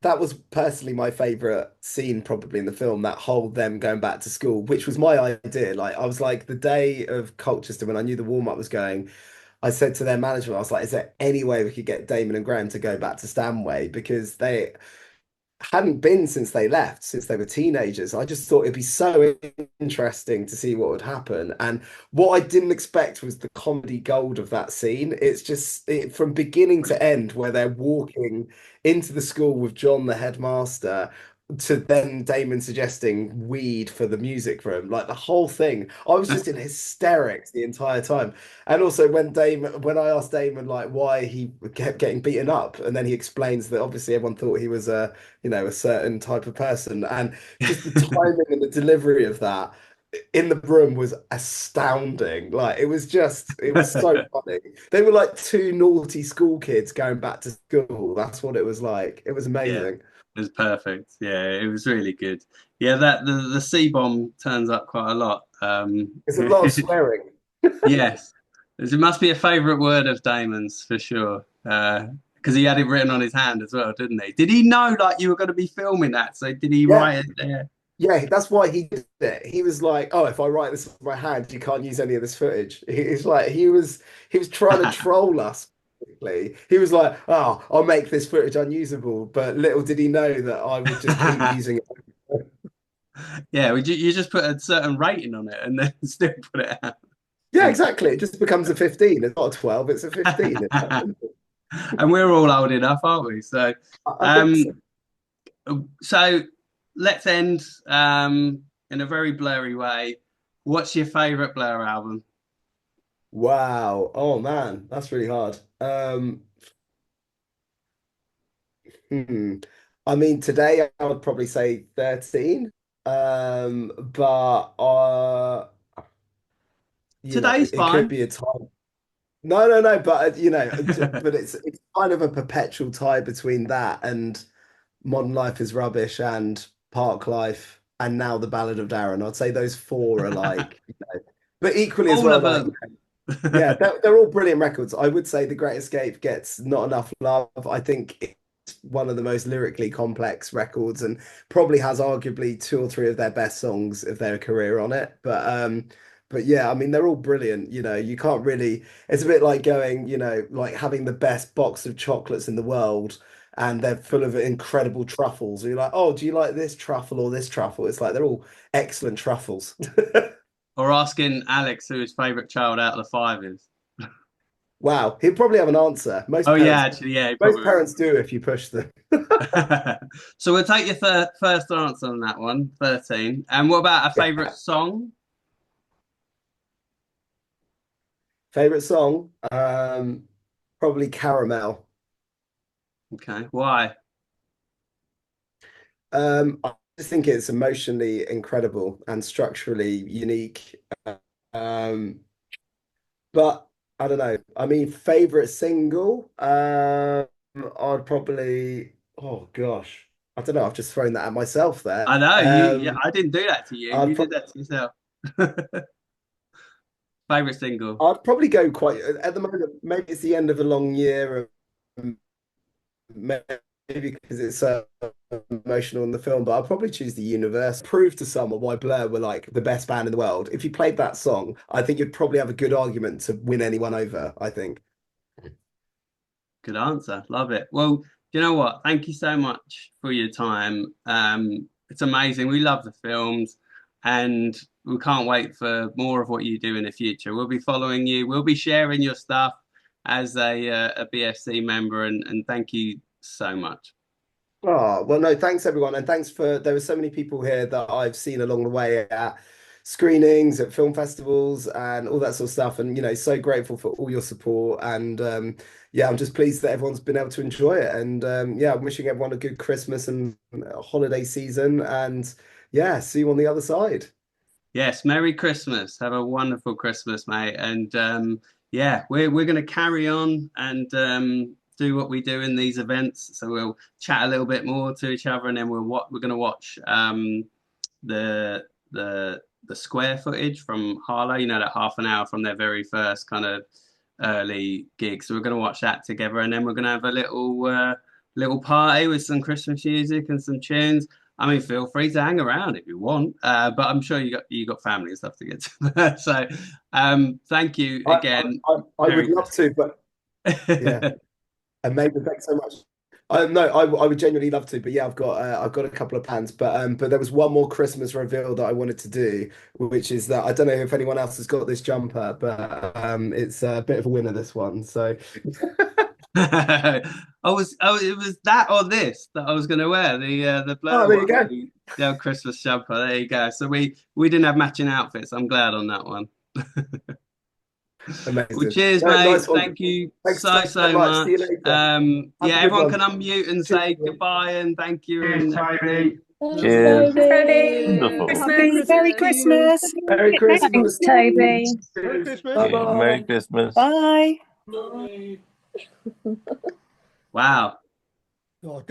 Speaker 2: that was personally my favorite scene probably in the film, that whole them going back to school, which was my idea. Like, I was like, the day of Colchester, when I knew the warm-up was going, I said to their manager, I was like, is there any way we could get Damon and Graham to go back to Stanway? Because they hadn't been since they left, since they were teenagers. I just thought it'd be so interesting to see what would happen. And what I didn't expect was the comedy gold of that scene. It's just from beginning to end, where they're walking into the school with John, the headmaster, to then Damon suggesting weed for the music room. Like, the whole thing, I was just in hysterics the entire time. And also when I asked Damon like why he kept getting beaten up, and then he explains that obviously everyone thought he was a, you know, a certain type of person, and just the timing and the delivery of that in the room was astounding. Like, it was so funny. They were like two naughty school kids going back to school. That's what it was like. It was
Speaker 1: Yeah,
Speaker 2: amazing.
Speaker 1: it was perfect. Yeah, it was really good. Yeah, that the C bomb turns up quite a lot.
Speaker 2: There's a lot of swearing.
Speaker 1: Yes, it must be a favorite word of Damon's for sure. Because he had it written on his hand as well, didn't he? Did he know like you were going to be filming that? So did he
Speaker 2: Yeah.
Speaker 1: write it there?
Speaker 2: Yeah, that's why he did it. He was like, "Oh, if I write this with my hand, you can't use any of this footage." He's like, he was trying to troll us. Basically. He was like, "Oh, I'll make this footage unusable," but little did he know that I would just keep using it.
Speaker 1: Yeah, you just put a certain rating on it and then still put it out.
Speaker 2: Yeah, exactly. It just becomes a 15. It's not a 12, it's a 15. It's that simple.
Speaker 1: And we're all old enough, aren't we? So,
Speaker 2: I think so.
Speaker 1: so let's end in a very blurry way. What's your favorite Blur album?
Speaker 2: Wow. Oh man, that's really hard. Hmm. I mean, today I would probably say 13. But you know,
Speaker 1: Today's
Speaker 2: it could
Speaker 1: fine.
Speaker 2: be a time. No, no, no, but you know, but it's kind of a perpetual tie between that and Modern Life is Rubbish and Park Life and now The Ballad of Darren. I'd say those four are like, you know, but equally as
Speaker 1: All
Speaker 2: well,
Speaker 1: of
Speaker 2: like,
Speaker 1: them.
Speaker 2: yeah, they're all brilliant records. I would say The Great Escape gets not enough love. I think it's one of the most lyrically complex records, and probably has arguably two or three of their best songs of their career on it. But yeah, I mean, they're all brilliant. You know, you can't really, it's a bit like going, you know, like having the best box of chocolates in the world, and they're full of incredible truffles. And you're like, oh, do you like this truffle or this truffle? It's like they're all excellent truffles.
Speaker 1: Or asking Alex who his favorite child out of the five is.
Speaker 2: Wow, he'd probably have an answer.
Speaker 1: Oh yeah, actually, yeah,
Speaker 2: most parents do if you push them.
Speaker 1: So we'll take your first answer on that one, 13. And what about a favourite song?
Speaker 2: Favourite song? Probably Caramel.
Speaker 1: Okay, why?
Speaker 2: I just think it's emotionally incredible and structurally unique. Um, but I don't know. I mean, favorite single? I'd probably, oh gosh, I don't know. I've just thrown that at myself there.
Speaker 1: I know yeah, I didn't do that to you.
Speaker 2: I'd
Speaker 1: You did that to yourself. Favorite single?
Speaker 2: I'd probably go quite at the moment. Maybe it's the end of a long year, maybe because it's so emotional in the film. But I'll probably choose The Universe. Prove to someone why Blur were like the best band in the world. If you played that song, I think you'd probably have a good argument to win anyone over, I think.
Speaker 1: Good answer. Love it. Well, you know what? Thank you so much for your time. It's amazing. We love the films and we can't wait for more of what you do in the future. We'll be following you. We'll be sharing your stuff as a BFC member, and thank you so much.
Speaker 2: Oh, well, no, thanks everyone. And thanks there were so many people here that I've seen along the way at screenings, at film festivals, and all that sort of stuff. And, so grateful for all your support. And yeah, I'm just pleased that everyone's been able to enjoy it. And yeah, I'm wishing everyone a good Christmas and holiday season. And yeah, see you on the other side.
Speaker 1: Yes, Merry Christmas. Have a wonderful Christmas, mate. And yeah, we're going to carry on and do what we do in these events. So we'll chat a little bit more to each other, and then we're going to watch the square footage from Harlow. That half an hour from their very first kind of early gig. So we're going to watch that together, and then we're going to have a little party with some Christmas music and some tunes. I mean, feel free to hang around if you want, but I'm sure you got family and stuff to get to. So, thank you again.
Speaker 2: I would love to, but yeah, amazing. Thanks so much. No, I would genuinely love to, but yeah, I've got a couple of plans. But there was one more Christmas reveal that I wanted to do, which is that I don't know if anyone else has got this jumper, but it's a bit of a winner, this one. So.
Speaker 1: It was that or this that I was going to wear, the Blur
Speaker 2: there you
Speaker 1: one,
Speaker 2: go.
Speaker 1: the old Christmas jumper. There you go. So we didn't have matching outfits. I'm glad on that one.
Speaker 2: Amazing.
Speaker 1: Well, cheers,
Speaker 2: No,
Speaker 1: mate.
Speaker 2: nice one.
Speaker 1: Thank you
Speaker 2: Thanks
Speaker 1: so much.
Speaker 2: See you later.
Speaker 1: Yeah, everyone can unmute and say goodbye and thank you.
Speaker 11: Cheers, Toby.
Speaker 3: Cheers.
Speaker 6: Merry Christmas.
Speaker 2: Merry Christmas.
Speaker 12: Thanks, Toby.
Speaker 11: Merry Christmas.
Speaker 2: Bye-bye.
Speaker 3: Merry Christmas.
Speaker 6: Bye.
Speaker 1: Wow.
Speaker 2: God.